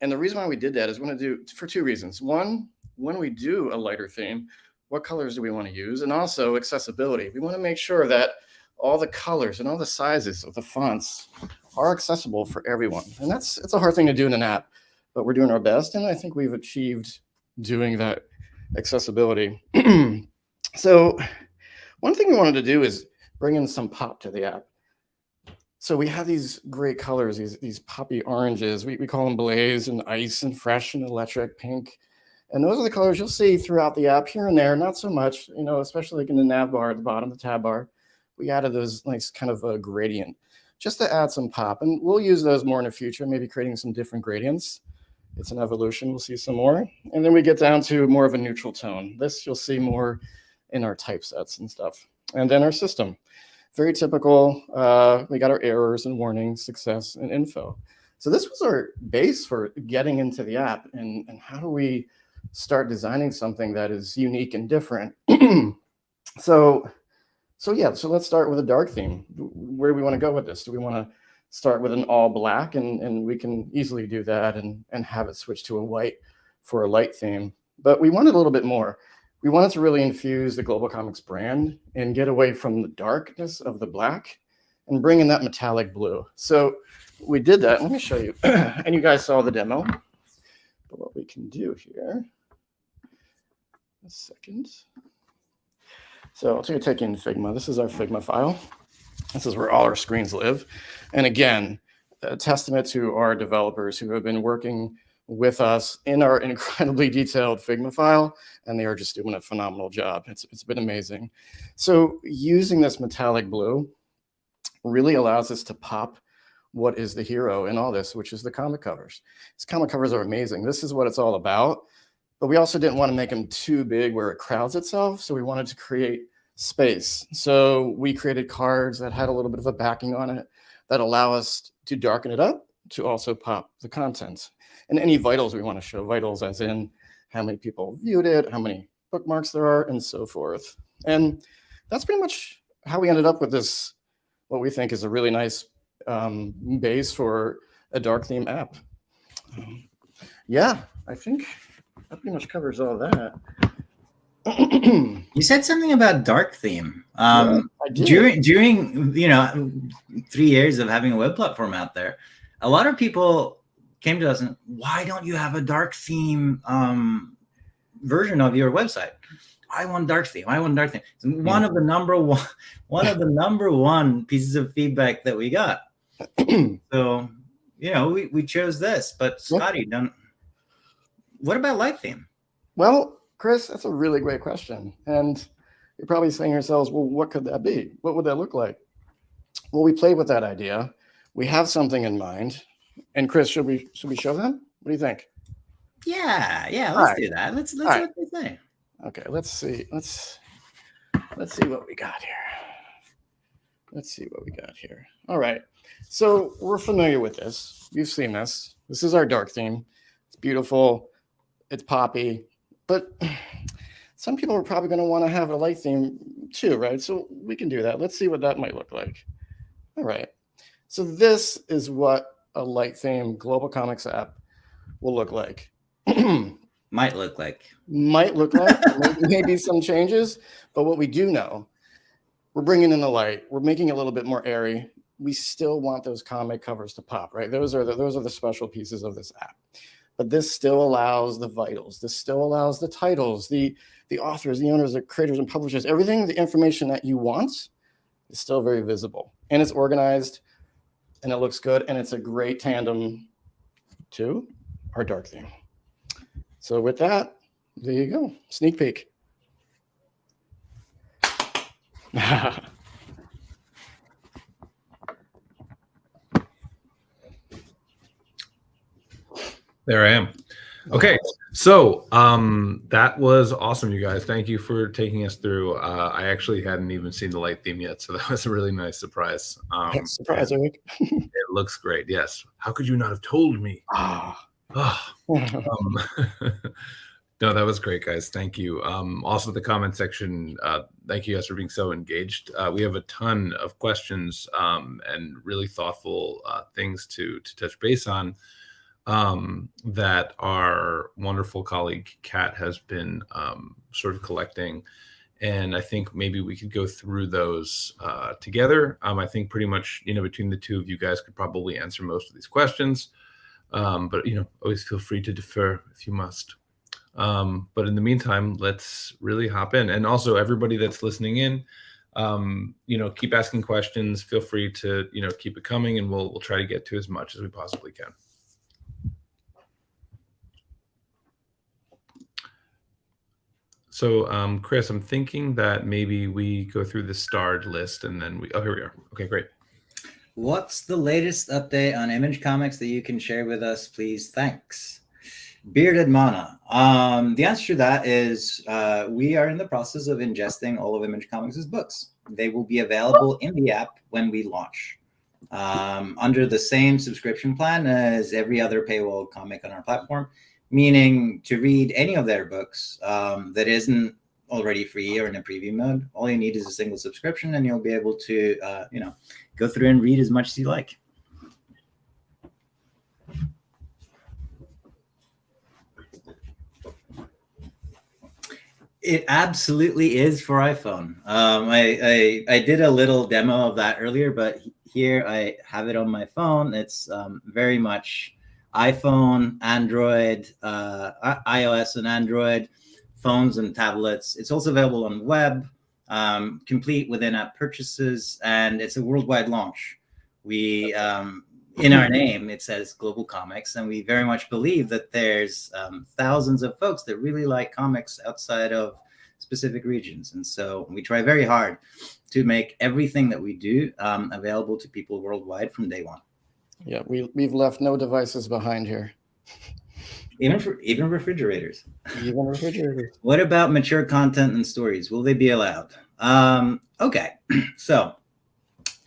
And the reason why we did that is we want to do for two reasons. One, when we do a lighter theme, what colors do we want to use? And also accessibility. We want to make sure that all the colors and all the sizes of the fonts are accessible for everyone. And it's a hard thing to do in an app, but we're doing our best. And I think we've achieved doing that accessibility. So one thing we wanted to do is bring in some pop to the app. So we have these great colors, these poppy oranges. We call them blaze and ice and fresh and electric pink. And those are the colors you'll see throughout the app here and there, not so much, especially like in the nav bar at the bottom, the tab bar. We added those nice kind of a gradient just to add some pop. And we'll use those more in the future, maybe creating some different gradients. It's an evolution. We'll see some more. And then we get down to more of a neutral tone. This you'll see more in our typesets and stuff. And then our system. Very typical. We got our errors and warnings, success, and info. So this was our base for getting into the app. And how do we start designing something that is unique and different? So let's start with a dark theme. Where do we want to go with this? Do we want to start with an all black? And we can easily do that and have it switch to a white for a light theme. But we wanted a little bit more. We wanted to really infuse the GlobalComix brand and get away from the darkness of the black and bring in that metallic blue. So we did that. Let me show you. And you guys saw the demo. But what we can do here, a second. So I'm going to take in Figma. This is our Figma file. This is where all our screens live. And again, a testament to our developers who have been working with us in our incredibly detailed Figma file, and they are just doing a phenomenal job. It's been amazing. So using this metallic blue really allows us to pop what is the hero in all this, which is the comic covers. These comic covers are amazing. This is what it's all about. But we also didn't want to make them too big where it crowds itself. So we wanted to create space. So we created cards that had a little bit of a backing on it that allow us to darken it up to also pop the content. And any vitals we want to show, vitals as in how many people viewed it, how many bookmarks there are, and so forth. And that's pretty much how we ended up with this, what we think is a really nice base for a dark theme app. Yeah, I think that pretty much covers all that. You said something about dark theme. I did. During 3 years of having a web platform out there, a lot of people came to us and, why don't you have a dark theme version of your website? I want dark theme. I want dark theme. It's one of the number one pieces of feedback that we got. So we chose this. But Scotty, what about light theme? Well, Chris, that's a really great question. And you're probably saying to yourselves, well, what could that be? What would that look like? Well, we played with that idea. We have something in mind. And Chris, should we show them? What do you think? Yeah, let's do that. Let's see what they say. Okay, let's see. Let's see what we got here. All right. So we're familiar with this. You've seen this. This is our dark theme. It's beautiful. It's poppy. But some people are probably going to want to have a light theme too, right? So we can do that. Let's see what that might look like. All right. So this is what a light theme GlobalComix app will look like. Might look like. Might look like. Maybe some changes. But what we do know, we're bringing in the light. We're making it a little bit more airy. We still want those comic covers to pop, right? Those are the special pieces of this app. But this still allows the vitals. This still allows the titles, the authors, the owners, the creators and publishers. Everything, the information that you want is still very visible. And it's organized, and it looks good, and it's a great tandem to our dark theme. So with that, there you go. Sneak peek. There I am. Okay, so that was awesome, you guys. Thank you for taking us through. I actually hadn't even seen the light theme yet, so that was a really nice surprise. Surprise, Eric. It looks great. Yes. How could you not have told me? No, that was great, guys. Thank you. Also, the comment section, thank you guys for being so engaged. We have a ton of questions and really thoughtful things to touch base on that our wonderful colleague Kat has been sort of collecting. And I think maybe we could go through those together. I think pretty much, between the two of you guys could probably answer most of these questions. But, always feel free to defer if you must. But in the meantime, let's really hop in. And also everybody that's listening in, keep asking questions. Feel free to, keep it coming, and we'll try to get to as much as we possibly can. So, Chris, I'm thinking that maybe we go through the starred list and then here we are. Okay, great. What's the latest update on Image Comics that you can share with us, please? Thanks. Bearded Mana. The answer to that is we are in the process of ingesting all of Image Comics' books. They will be available in the app when we launch, under the same subscription plan as every other paywall comic on our platform, meaning to read any of their books that isn't already free or in a preview mode, all you need is a single subscription, and you'll be able to go through and read as much as you like. It absolutely is for iPhone. I did a little demo of that earlier, but here I have it on my phone. It's very much iPhone, Android, iOS and Android, phones and tablets. It's also available on web, complete with in-app purchases, and it's a worldwide launch. We, in our name, it says GlobalComix, and we very much believe that there's thousands of folks that really like comics outside of specific regions. And so we try very hard to make everything that we do available to people worldwide from day one. Yeah, we've left no devices behind here. Even refrigerators. Even refrigerators. What about mature content and stories? Will they be allowed? Okay, so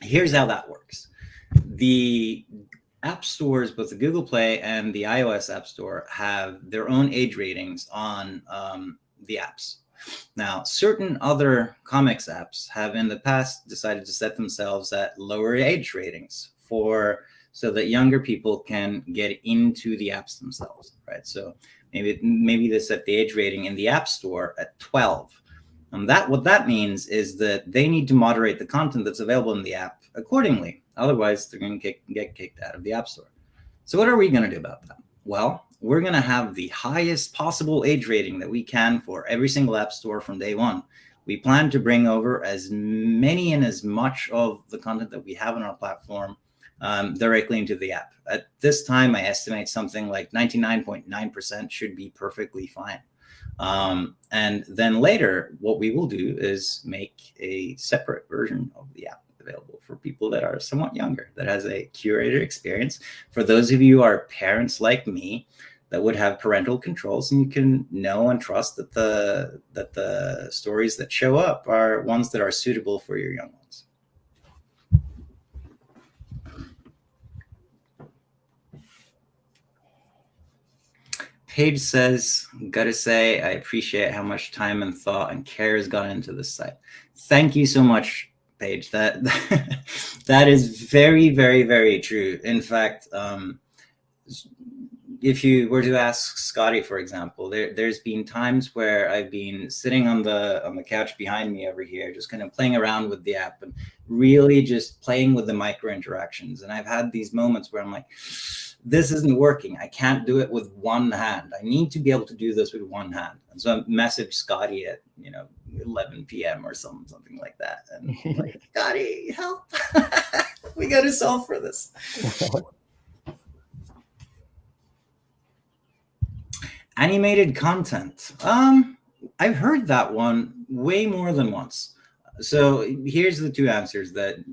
here's how that works. The app stores, both the Google Play and the iOS App Store, have their own age ratings on the apps. Now, certain other comics apps have in the past decided to set themselves at lower age ratings so that younger people can get into the apps themselves, right? So maybe they set the age rating in the App Store at 12. And what that means is that they need to moderate the content that's available in the app accordingly. Otherwise, they're going to get kicked out of the App Store. So what are we going to do about that? Well, we're going to have the highest possible age rating that we can for every single app store from day one. We plan to bring over as many and as much of the content that we have on our platform directly into the app. At this time, I estimate something like 99.9% should be perfectly fine. And then later, what we will do is make a separate version of the app available for people that are somewhat younger, that has a curated experience. For those of you who are parents like me, that would have parental controls, and you can know and trust that the stories that show up are ones that are suitable for your young ones. Paige says, gotta say, I appreciate how much time and thought and care has gone into this site. Thank you so much, Paige. That is very, very, very true. In fact, if you were to ask Scotty, for example, there's been times where I've been sitting on the couch behind me over here, just kind of playing around with the app and really just playing with the micro interactions. And I've had these moments where I'm like, this isn't working. I can't do it with one hand. I need to be able to do this with one hand. And so I messaged Scotty at 11 p.m. or something like that. And I'm like, Scotty, help! We got to solve for this. Animated content. I've heard that one way more than once. So here's the two answers that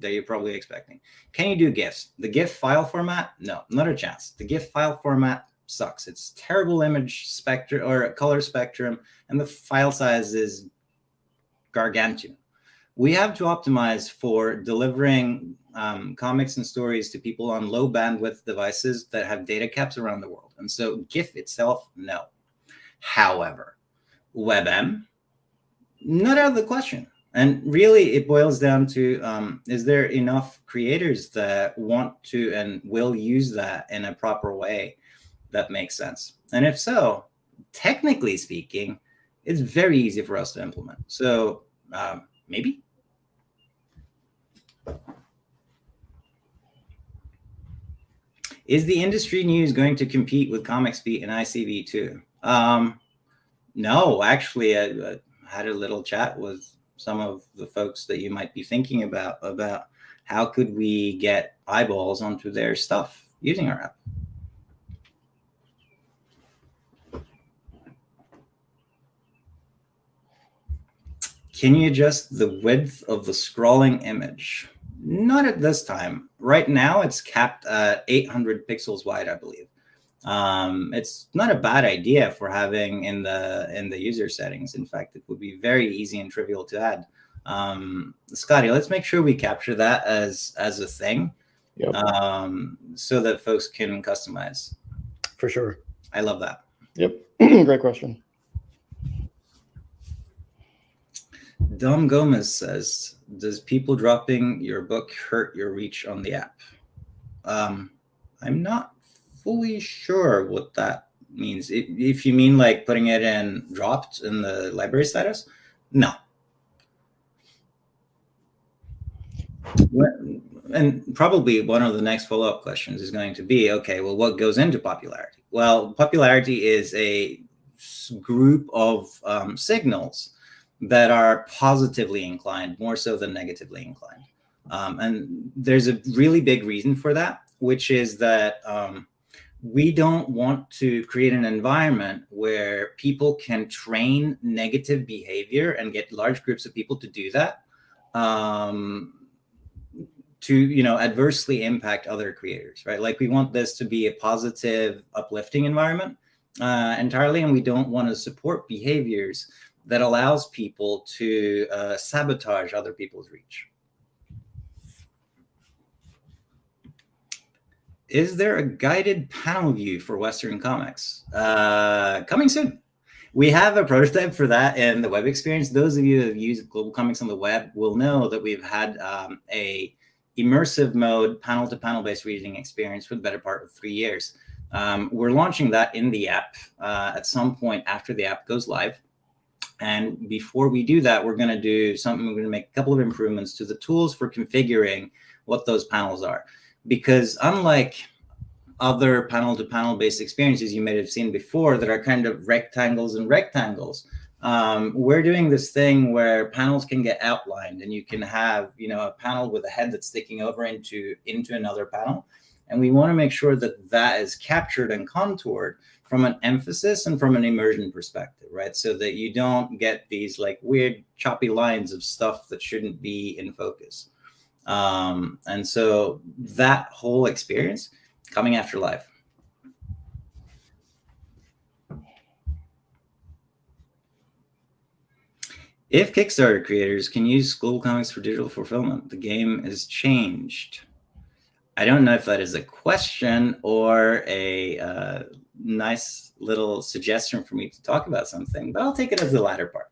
you're probably expecting. Can you do GIFs? The GIF file format? No, not a chance. The GIF file format sucks. It's terrible image spectrum or color spectrum, and the file size is gargantuan. We have to optimize for delivering comics and stories to people on low bandwidth devices that have data caps around the world. And so GIF itself, no. However, WebM, not out of the question. And really, it boils down to, is there enough creators that want to and will use that in a proper way that makes sense? And if so, technically speaking, it's very easy for us to implement. So maybe. Is the industry news going to compete with ComicsBeat and ICV2? No, actually, I had a little chat with some of the folks that you might be thinking about how could we get eyeballs onto their stuff using our app. Can you adjust the width of the scrolling image? Not at this time. Right now, it's capped at 800 pixels wide, I believe. It's not a bad idea for having in the user settings. In fact, it would be very easy and trivial to add. Scotty, let's make sure we capture that as a thing, yep. So that folks can customize. For sure. I love that. Yep. Great question. Dom Gomez says, does people dropping your book hurt your reach on the app? I'm not fully sure what that means. If you mean like putting it in dropped in the library status, no. And probably one of the next follow-up questions is going to be, okay, well, what goes into popularity? Well, popularity is a group of signals that are positively inclined, more so than negatively inclined. And there's a really big reason for that, which is that we don't want to create an environment where people can train negative behavior and get large groups of people to do that to adversely impact other creators, right? Like we want this to be a positive, uplifting environment entirely, and we don't want to support behaviors that allows people to sabotage other people's reach. Is there a guided panel view for Western comics? Coming soon. We have a prototype for that in the web experience. Those of you who have used GlobalComix on the web will know that we've had a immersive mode panel-to-panel based reading experience for the better part of 3 years. We're launching that in the app at some point after the app goes live. And before we do that, we're going to do something. We're going to make a couple of improvements to the tools for configuring what those panels are. Because unlike other panel-to-panel based experiences you may have seen before that are kind of rectangles and rectangles, we're doing this thing where panels can get outlined, and you can have a panel with a head that's sticking over into another panel. And we want to make sure that that is captured and contoured from an emphasis and from an immersion perspective, right? So that you don't get these like weird choppy lines of stuff that shouldn't be in focus. And so that whole experience coming after live. If Kickstarter creators can use GlobalComix for digital fulfillment, the game is changed. I don't know if that is a question or a nice little suggestion for me to talk about something, but I'll take it as the latter part.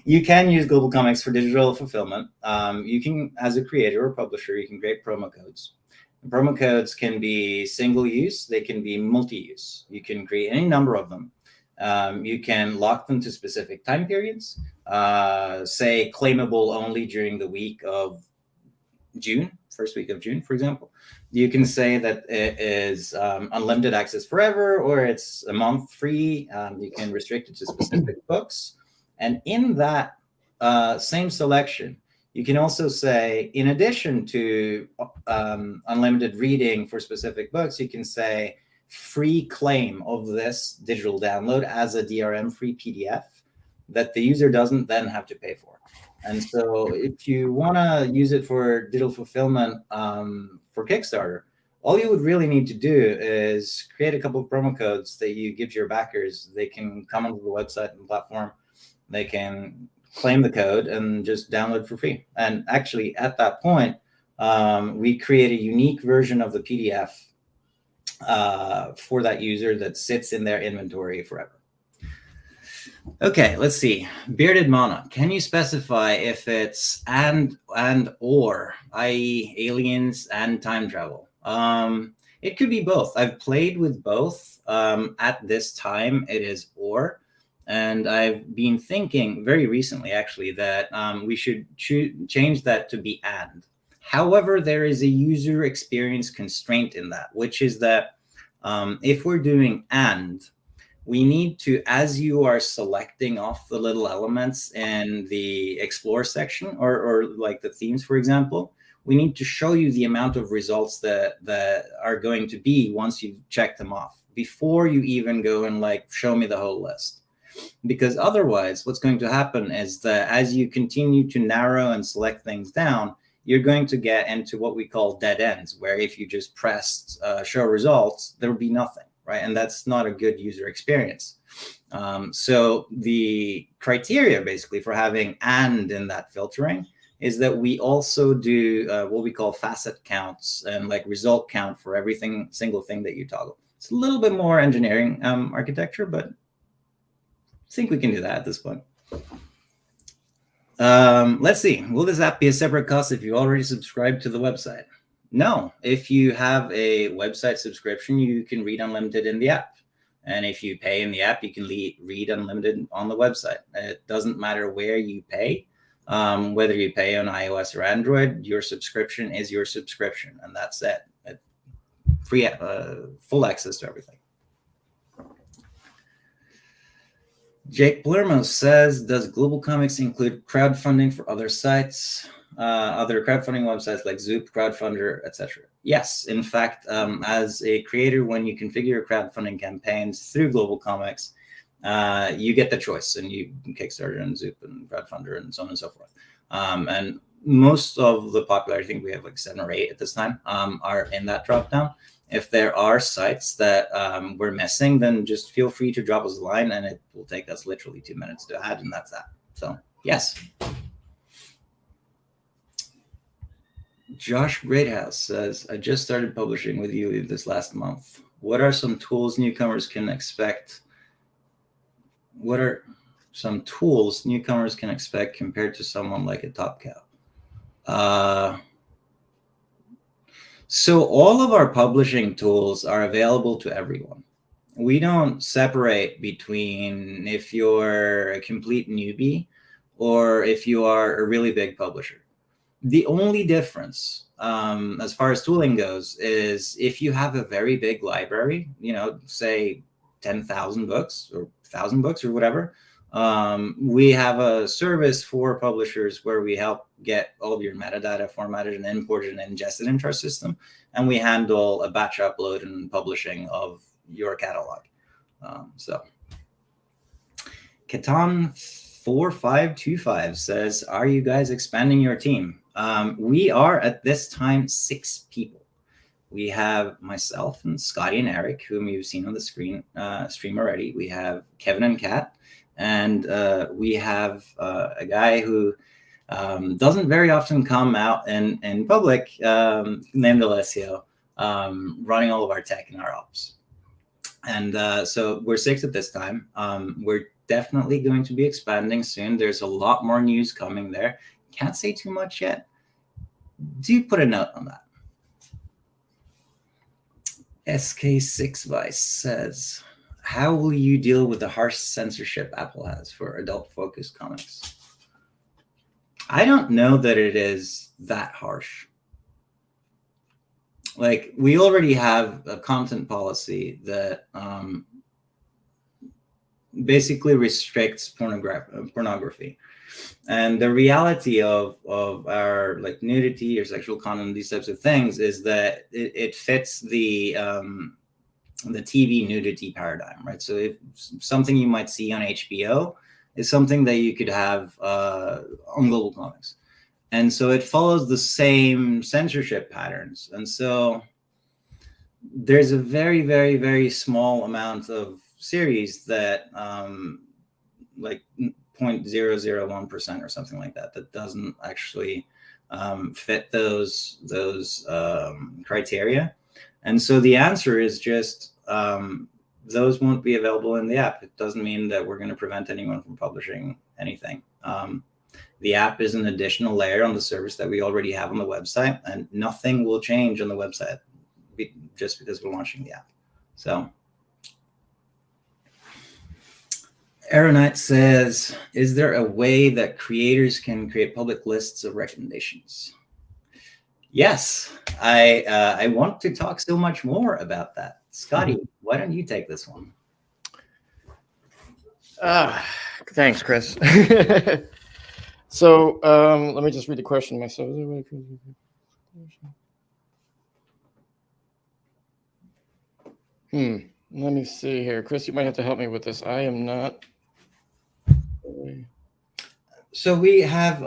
You can use GlobalComix for digital fulfillment. You can, as a creator or publisher, you can create promo codes. Promo codes can be single use, they can be multi-use. You can create any number of them. You can lock them to specific time periods, say claimable only during the week of June, first week of June, for example. You can say that it is unlimited access forever, or it's a month free. You can restrict it to specific books. And in that same selection, you can also say, in addition to unlimited reading for specific books, you can say free claim of this digital download as a DRM-free PDF that the user doesn't then have to pay for. And so if you want to use it for digital fulfillment for Kickstarter, all you would really need to do is create a couple of promo codes that you give to your backers. They can come onto the website and platform. They can claim the code and just download for free. And actually, at that point, we create a unique version of the PDF for that user that sits in their inventory forever. Okay, let's see. Bearded Mana. Can you specify if it's and or, i.e. aliens and time travel? It could be both. I've played with both. At this time, it is or. And I've been thinking very recently, actually, that we should change that to be and. However, there is a user experience constraint in that, which is that if we're doing and, we need to, as you are selecting off the little elements in the explore section, or like the themes, for example, we need to show you the amount of results that are going to be once you've checked them off, before you even go and like show me the whole list. Because otherwise, what's going to happen is that as you continue to narrow and select things down, you're going to get into what we call dead ends, where if you just pressed show results, there would be nothing. Right? And that's not a good user experience. So the criteria basically for having and in that filtering is that we also do what we call facet counts and like result count for everything, single thing that you toggle. It's a little bit more engineering architecture, but I think we can do that at this point. Let's see. Will this app be a separate cost if you already subscribe to the website? No, if you have a website subscription, you can read unlimited in the app. And if you pay in the app, you can read unlimited on the website. It doesn't matter where you pay, whether you pay on iOS or Android, your subscription is your subscription. And that's it. Free, full access to everything. Jake Palermo says, does GlobalComix include crowdfunding for other sites? Other crowdfunding websites like Zoop, Crowdfunder, etc. Yes, in fact, as a creator, when you configure your crowdfunding campaigns through GlobalComix, you get the choice, and you can Kickstarter and Zoop and Crowdfunder and so on and so forth. And most of the popular, I think we have like 7 or 8 at this time, are in that dropdown. If there are sites that we're missing, then just feel free to drop us a line, and it will take us literally 2 minutes to add, and that's that. So yes. Josh Greathouse says, I just started publishing with you this last month. What are some tools newcomers can expect? What are some tools newcomers can expect compared to someone like a Top Cow? So all of our publishing tools are available to everyone. We don't separate between if you're a complete newbie or if you are a really big publisher. The only difference as far as tooling goes is if you have a very big library, say 10,000 books or 1,000 books or whatever, we have a service for publishers where we help get all of your metadata formatted and imported and ingested into our system. And we handle a batch upload and publishing of your catalog. So Catan 4525 says, are you guys expanding your team? We are at this time 6 people. We have myself and Scotty and Eric, whom you've seen on the stream already. We have Kevin and Kat, and we have a guy who doesn't very often come out in public, named Alessio, running all of our tech and our ops. And so we're 6 at this time. We're definitely going to be expanding soon. There's a lot more news coming there. Can't say too much yet. Do put a note on that. SK6 Vice says, how will you deal with the harsh censorship Apple has for adult-focused comics? I don't know that it is that harsh. Like, we already have a content policy that basically restricts pornography. And the reality of our like nudity or sexual content, these types of things, is that it fits the TV nudity paradigm, right? So if something you might see on HBO is something that you could have on GlobalComix. And so it follows the same censorship patterns. And so there's a very, very, very small amount of series that like 0.001% or something like that, that doesn't actually fit those criteria. And so the answer is just those won't be available in the app. It doesn't mean that we're going to prevent anyone from publishing anything. The app is an additional layer on the service that we already have on the website, and nothing will change on the website just because we're launching the app. So Aeronite says, is there a way that creators can create public lists of recommendations? Yes, I want to talk so much more about that. Scotty, why don't you take this one? Thanks, Chris. So let me just read the question myself. Let me see here. Chris, you might have to help me with this. I am not. So we have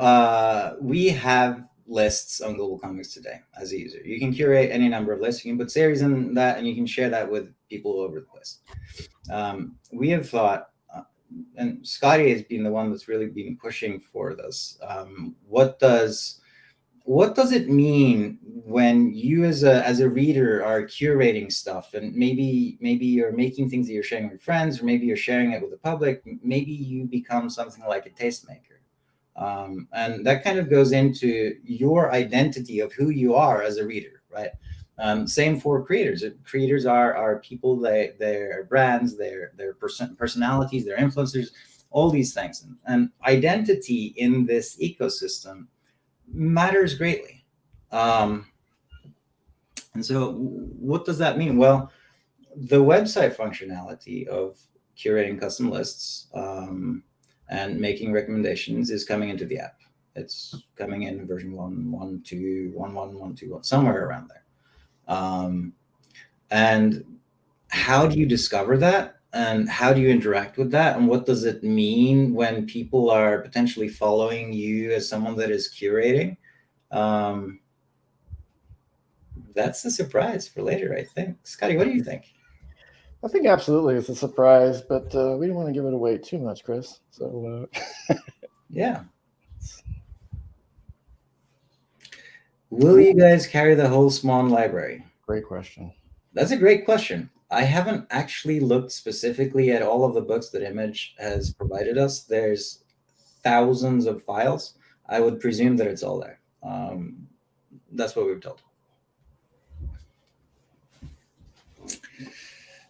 lists on GlobalComix today as a user. You can curate any number of lists. You can put series in that, and you can share that with people all over the place. We have thought, and Scotty has been the one that's really been pushing for this. What does it mean when you as a reader are curating stuff, and maybe you're making things that you're sharing with friends, or maybe you're sharing it with the public, maybe you become something like a tastemaker. And that kind of goes into your identity of who you are as a reader, right? Same for creators. Creators are people, they're brands, they're personalities, they're influencers, all these things. And identity in this ecosystem matters greatly. And so what does that mean? Well, the website functionality of curating custom lists and making recommendations is coming into the app. It's coming in version 1.1.2, 1.1.1.2, somewhere around there. And how do you discover that? And how do you interact with that? And what does it mean when people are potentially following you as someone that is curating? That's a surprise for later, I think. Scotty, what do you think? I think absolutely it's a surprise, but we don't want to give it away too much, Chris. So yeah. Will you guys carry the whole Swan library? Great question. That's a great question. I haven't actually looked specifically at all of the books that Image has provided us. There's thousands of files. I would presume that it's all there. That's what we've told.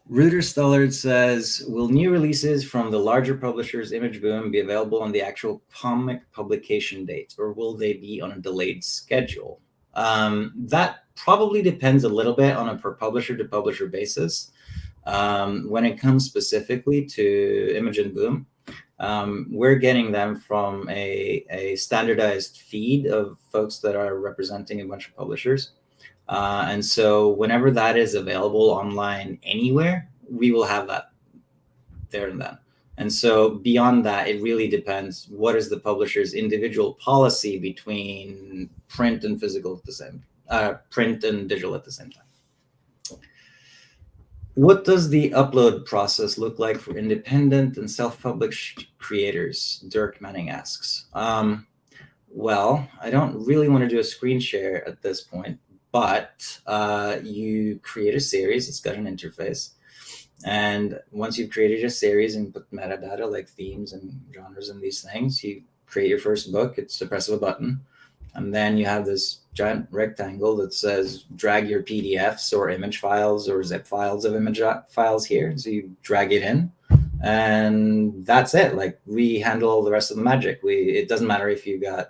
Reuter Stullard says, will new releases from the larger publishers, Image Boom, be available on the actual comic publication date, or will they be on a delayed schedule? That probably depends a little bit on a per publisher to publisher basis. When it comes specifically to Image and Boom, we're getting them from a standardized feed of folks that are representing a bunch of publishers. And so whenever that is available online anywhere, we will have that there and then. And so beyond that, it really depends. What is the publisher's individual policy between print and physical at the same, print and digital at the same time? What does the upload process look like for independent and self-published creators? Dirk Manning asks. Well, I don't really want to do a screen share at this point, but you create a series. It's got an interface. And once you've created a series and put metadata like themes and genres and these things, you create your first book. It's a press of a button. And then you have this giant rectangle that says drag your PDFs or image files or zip files of image files here. So you drag it in, and that's it. Like, we handle the rest of the magic. It doesn't matter if you got,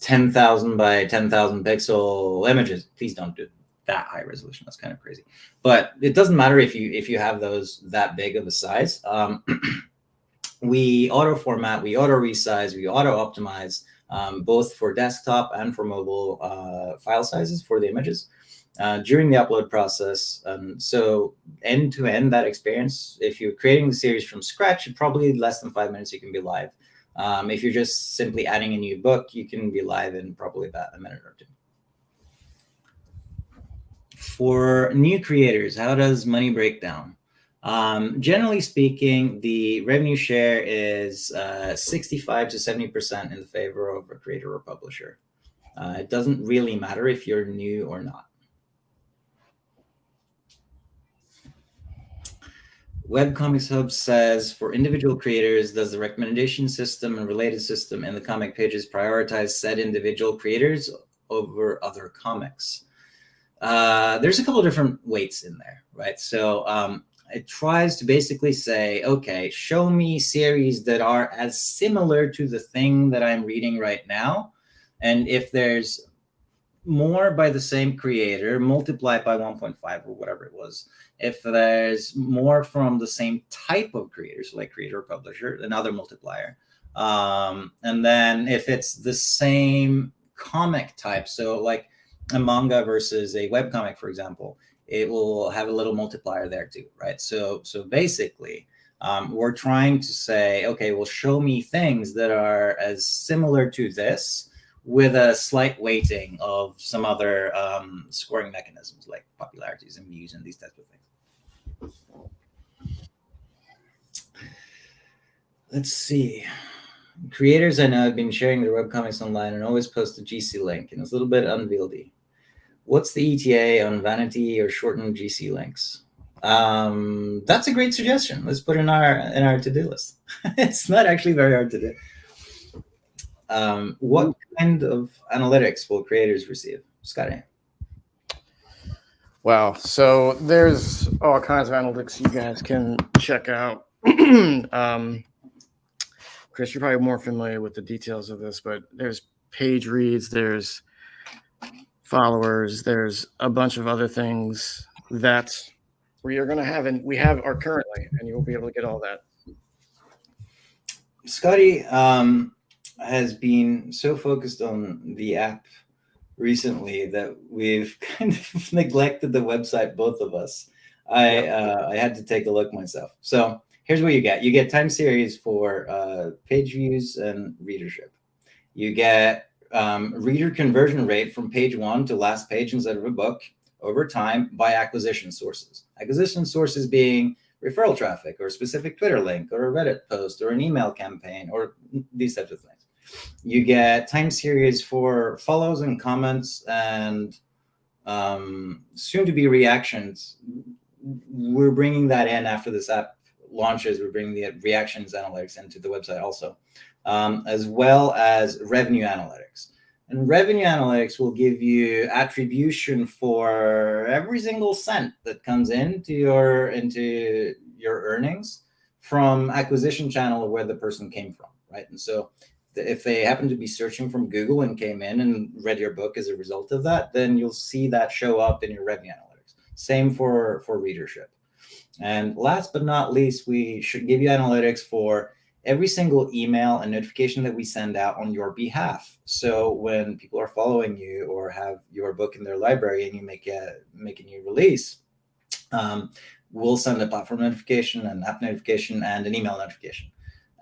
10,000 by 10,000 pixel images. Please don't do that high resolution. That's kind of crazy. But it doesn't matter if you have those that big of a size. We auto format, we auto resize, we auto optimize, both for desktop and for mobile file sizes for the images during the upload process. So end to end, that experience, if you're creating the series from scratch, probably less than 5 minutes you can be live. If you're just simply adding a new book, you can be live in probably about a minute or two. For new creators, how does money break down? Generally speaking, the revenue share is 65 to 70% in the favor of a creator or publisher. It doesn't really matter if you're new or not. Webcomics Hub says, for individual creators, does the recommendation system and related system in the comic pages prioritize said individual creators over other comics? There's a couple of different weights in there, right? So it tries to basically say, okay, show me series that are as similar to the thing that I'm reading right now. And if there's more by the same creator, multiply it by 1.5 or whatever it was. If there's more from the same type of creators, like creator or publisher, another multiplier. And then if it's the same comic type, so like a manga versus a webcomic, for example, it will have a little multiplier there too, right? So basically, we're trying to say, okay, well, show me things that are as similar to this with a slight weighting of some other scoring mechanisms like popularities and views and these types of things. Let's see. Creators I know have been sharing their webcomics online and always post a GC link, and it's a little bit unwieldy. What's the ETA on vanity or shortened GC links? That's a great suggestion. Let's put it in our to-do list. It's not actually very hard to do. What kind of analytics will creators receive? Scotty. Wow. So there's all kinds of analytics you guys can check out. Chris, you're probably more familiar with the details of this, but there's page reads, there's followers, there's a bunch of other things that we are going to have, and we have are currently, and you'll be able to get all that. Scotty has been so focused on the app recently that we've kind of neglected the website, both of us. I had to take a look myself. So here's what you get. You get time series for page views and readership. You get reader conversion rate from page 1 to last page instead of a book over time by acquisition sources. Acquisition sources being referral traffic or a specific Twitter link or a Reddit post or an email campaign or these types of things. You get time series for follows and comments and soon to be reactions. We're bringing that in after this app launches. We're bringing the reactions analytics into the website also, as well as revenue analytics. And revenue analytics will give you attribution for every single cent that comes into your earnings from acquisition channel where the person came from, right? And so if they happen to be searching from Google and came in and read your book as a result of that, then you'll see that show up in your revenue analytics. Same for readership. And last but not least, we should give you analytics for every single email and notification that we send out on your behalf. So when people are following you or have your book in their library and you make a new release, we'll send a platform notification, an app notification, and an email notification.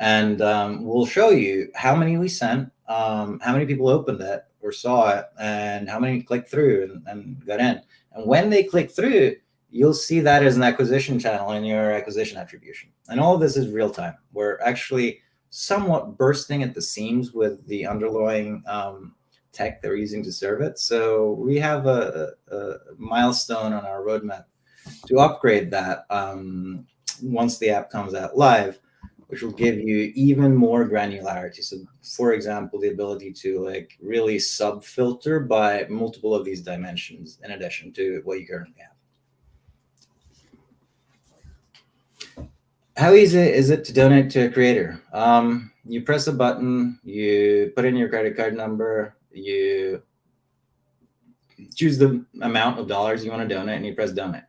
And we'll show you how many we sent, how many people opened it or saw it, and how many clicked through and got in. And when they click through, you'll see that as an acquisition channel in your acquisition attribution. And all of this is real time. We're actually somewhat bursting at the seams with the underlying tech that we're using to serve it. So we have a milestone on our roadmap to upgrade that once the app comes out live, which will give you even more granularity. So, for example, the ability to like really sub-filter by multiple of these dimensions in addition to what you currently have. How easy is it to donate to a creator? You press a button, you put in your credit card number, you choose the amount of dollars you want to donate, and you press donate.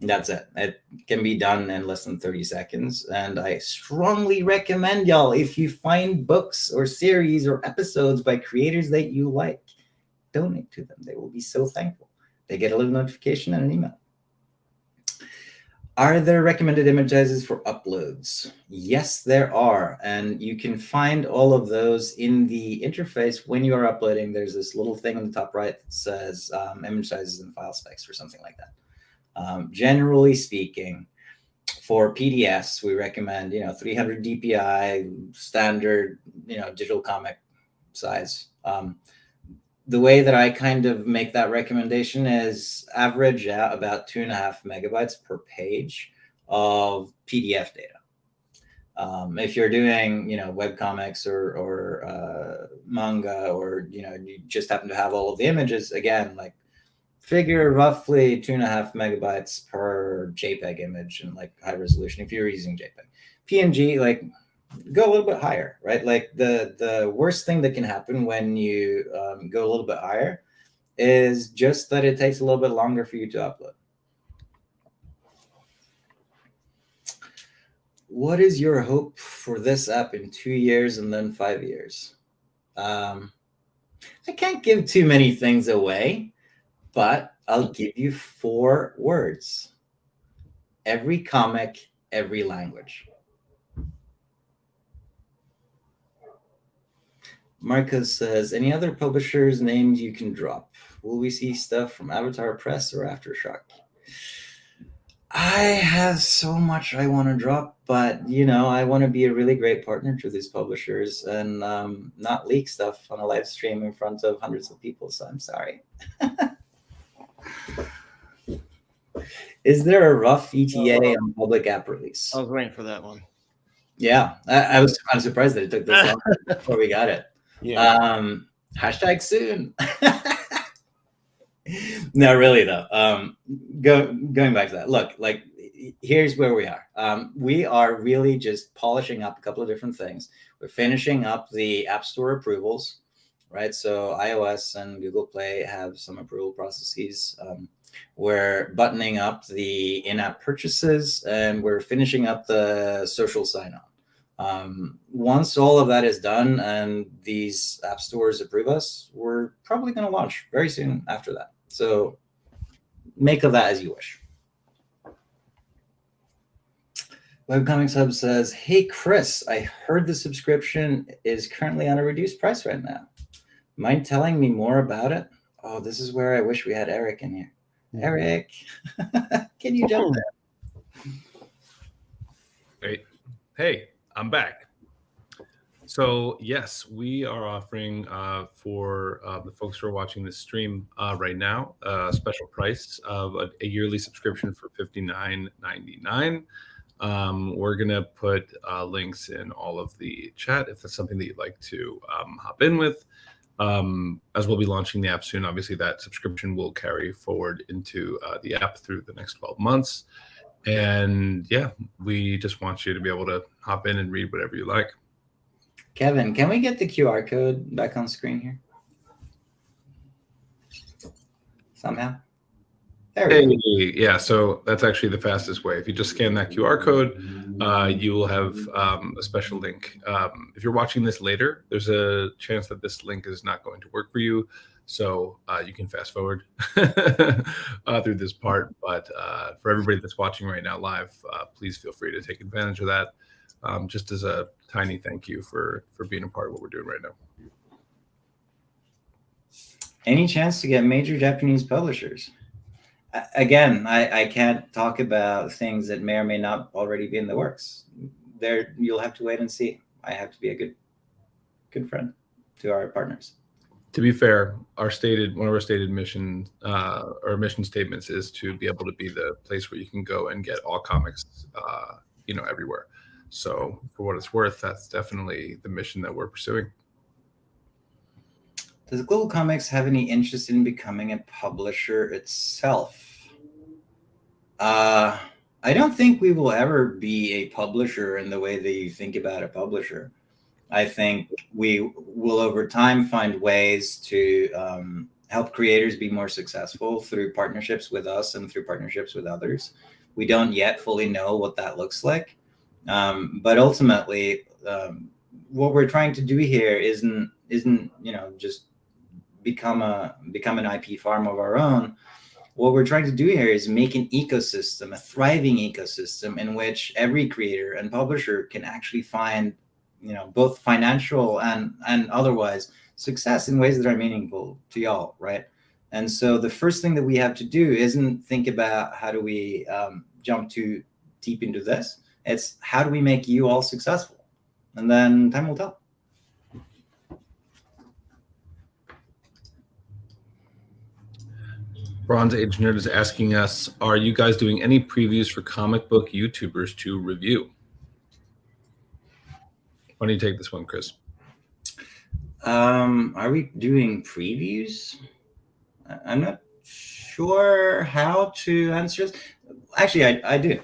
That's it. It can be done in less than 30 seconds. And I strongly recommend y'all, if you find books or series or episodes by creators that you like, donate to them. They will be so thankful. They get a little notification and an email. Are there recommended image sizes for uploads? Yes, there are. And you can find all of those in the interface when you are uploading. There's this little thing on the top right that says image sizes and file specs or something like that. Generally speaking, for PDFs, we recommend 300 DPI, standard digital comic size. The way that I kind of make that recommendation is average out about 2.5 megabytes per page of PDF data. If you're doing webcomics or manga, or you just happen to have all of the images, again, like figure roughly 2.5 megabytes per JPEG image and like high resolution if you're using JPEG. PNG, like go a little bit higher, right? Like the worst thing that can happen when you go a little bit higher is just that it takes a little bit longer for you to upload. What is your hope for this app in 2 years and then 5 years? I can't give too many things away, but I'll give you 4 words. Every comic, every language. Marcos says, any other publishers' names you can drop? Will we see stuff from Avatar Press or Aftershock? I have so much I want to drop, but I want to be a really great partner to these publishers and not leak stuff on a live stream in front of hundreds of people, so I'm sorry. Is there a rough ETA on public app release? I was waiting for that one. Yeah, I'm surprised that it took this long before we got it. Yeah. Hashtag soon. No, really though. Going back to that. Look, like here's where we are. We are really just polishing up a couple of different things. We're finishing up the App Store approvals, right? So iOS and Google Play have some approval processes. We're buttoning up the in-app purchases, and we're finishing up the social sign-on. Once all of that is done and these app stores approve us, we're probably going to launch very soon after that. So make of that as you wish. Webcomics Hub says, hey, Chris, I heard the subscription is currently on a reduced price right now. Mind telling me more about it? Oh, this is where I wish we had Eric in here. Eric, can you jump in? Great. Hey, I'm back. So yes, we are offering for the folks who are watching this stream right now a special price of a yearly subscription for $59.99. We're gonna put links in all of the chat if that's something that you'd like to hop in with. As we'll be launching the app soon, obviously that subscription will carry forward into the app through the next 12 months. And yeah, we just want you to be able to hop in and read whatever you like. Kevin, can we get the QR code back on screen here? Somehow. There we go. Yeah, so that's actually the fastest way. If you just scan that QR code, you will have a special link. If you're watching this later, there's a chance that this link is not going to work for you. So you can fast forward through this part. But for everybody that's watching right now live, please feel free to take advantage of that. Just as a tiny thank you for being a part of what we're doing right now. Any chance to get major Japanese publishers? Again, I can't talk about things that may or may not already be in the works. You'll have to wait and see. I have to be a good friend to our partners. To be fair, one of our stated mission or mission statements is to be able to be the place where you can go and get all comics, everywhere. So for what it's worth, that's definitely the mission that we're pursuing. Does GlobalComix have any interest in becoming a publisher itself? I don't think we will ever be a publisher in the way that you think about a publisher. I think we will over time find ways to help creators be more successful through partnerships with us and through partnerships with others. We don't yet fully know what that looks like. But ultimately, what we're trying to do here isn't just become an IP farm of our own. What we're trying to do here is make an ecosystem, a thriving ecosystem in which every creator and publisher can actually find both financial and otherwise success in ways that are meaningful to y'all, right? And so the first thing that we have to do isn't think about how do we jump too deep into this. It's how do we make you all successful? And then time will tell. Bronze Age Nerd is asking us, are you guys doing any previews for comic book YouTubers to review? Why don't you take this one, Chris? Are we doing previews? I'm not sure how to answer this. Actually, I do.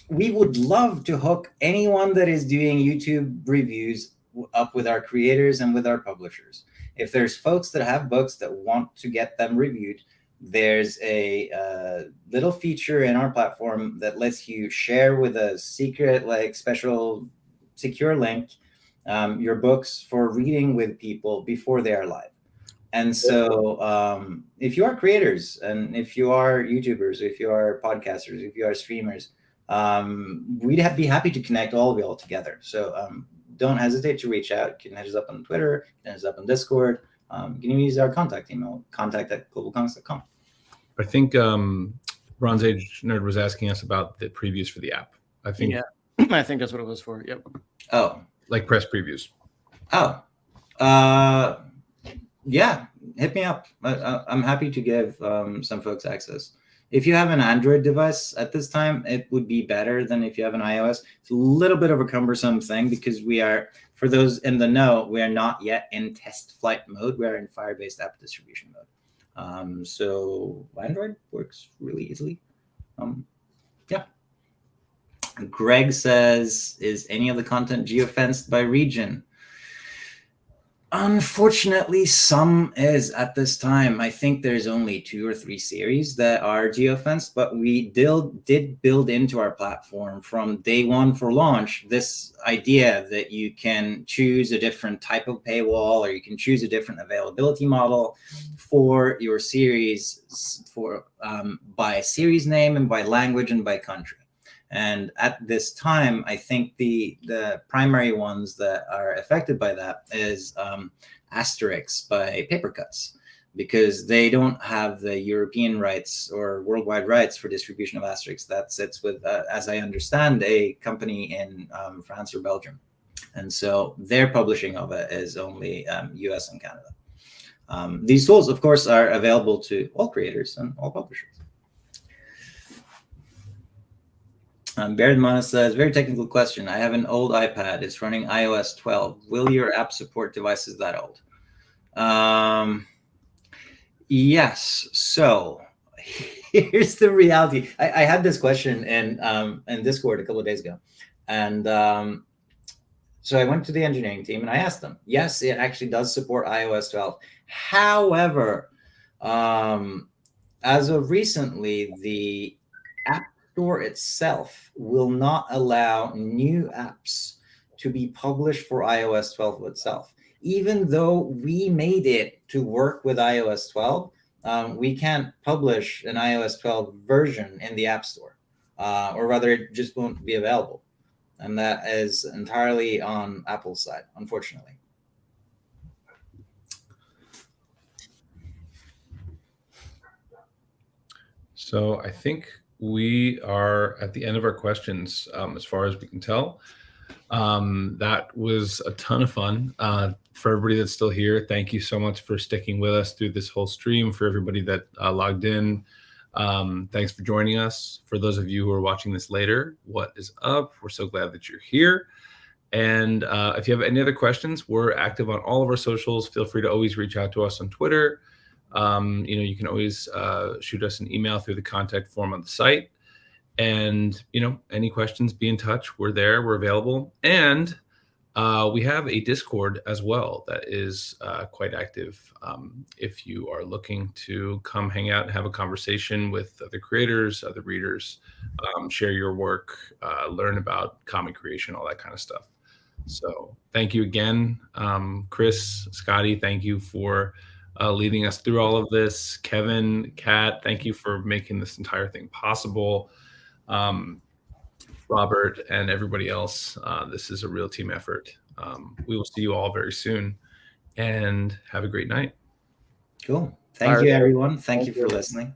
We would love to hook anyone that is doing YouTube reviews up with our creators and with our publishers. If there's folks that have books that want to get them reviewed, there's a little feature in our platform that lets you share with a secret, special secure link your books for reading with people before they are live. And so if you are creators and if you are YouTubers, if you are podcasters, if you are streamers, we'd be happy to connect all of you all together. So don't hesitate to reach out. You can hit us up on Twitter, you can hit us up on Discord. You can even use our contact email, contact@globalcomics.com. I think Bronze Age Nerd was asking us about the previews for the app. I think I think that's what it was for. Yep. Oh. Like press previews. Oh. Yeah, hit me up. I'm happy to give some folks access. If you have an Android device at this time, it would be better than if you have an iOS. It's a little bit of a cumbersome thing because we are, for those in the know, we are not yet in test flight mode. We are in Firebase app distribution mode. So Android works really easily. Yeah. Greg says, is any of the content geofenced by region? Unfortunately, some is at this time. I think there's only 2 or 3 series that are geofenced, but we did build into our platform from day one for launch this idea that you can choose a different type of paywall or you can choose a different availability model for your series by series name and by language and by country. And at this time, I think the primary ones that are affected by that is Asterix by Papercuts, because they don't have the European rights or worldwide rights for distribution of Asterix. That sits with, as I understand, a company in France or Belgium. And so their publishing of it is only US and Canada. These tools, of course, are available to all creators and all publishers. Baron Mana says, very technical question. I have an old iPad. It's running iOS 12. Will your app support devices that old? Yes. So here's the reality. I had this question in Discord a couple of days ago. And so I went to the engineering team and I asked them, yes, it actually does support iOS 12. However, as of recently, the app store itself will not allow new apps to be published for iOS 12 itself. Even though we made it to work with iOS 12, we can't publish an iOS 12 version in the App Store, or rather it just won't be available. And that is entirely on Apple's side, unfortunately. So I think we are at the end of our questions, as far as we can tell. That was a ton of fun. For everybody that's still here, thank you so much for sticking with us through this whole stream. For everybody that logged in, thanks for joining us. For those of you who are watching this later, what is up? We're so glad that you're here. And if you have any other questions, we're active on all of our socials. Feel free to always reach out to us on Twitter. You can always shoot us an email through the contact form on the site. And, any questions, be in touch. We're there. We're available. And we have a Discord as well that is quite active. If you are looking to come hang out and have a conversation with other creators, other readers, share your work, learn about comic creation, all that kind of stuff. So thank you again, Chris, Scotty, thank you for leading us through all of this. Kevin, Kat, thank you for making this entire thing possible. Robert and everybody else, this is a real team effort. We will see you all very soon, and have a great night. Cool. Thank you, everyone. Thank you for listening.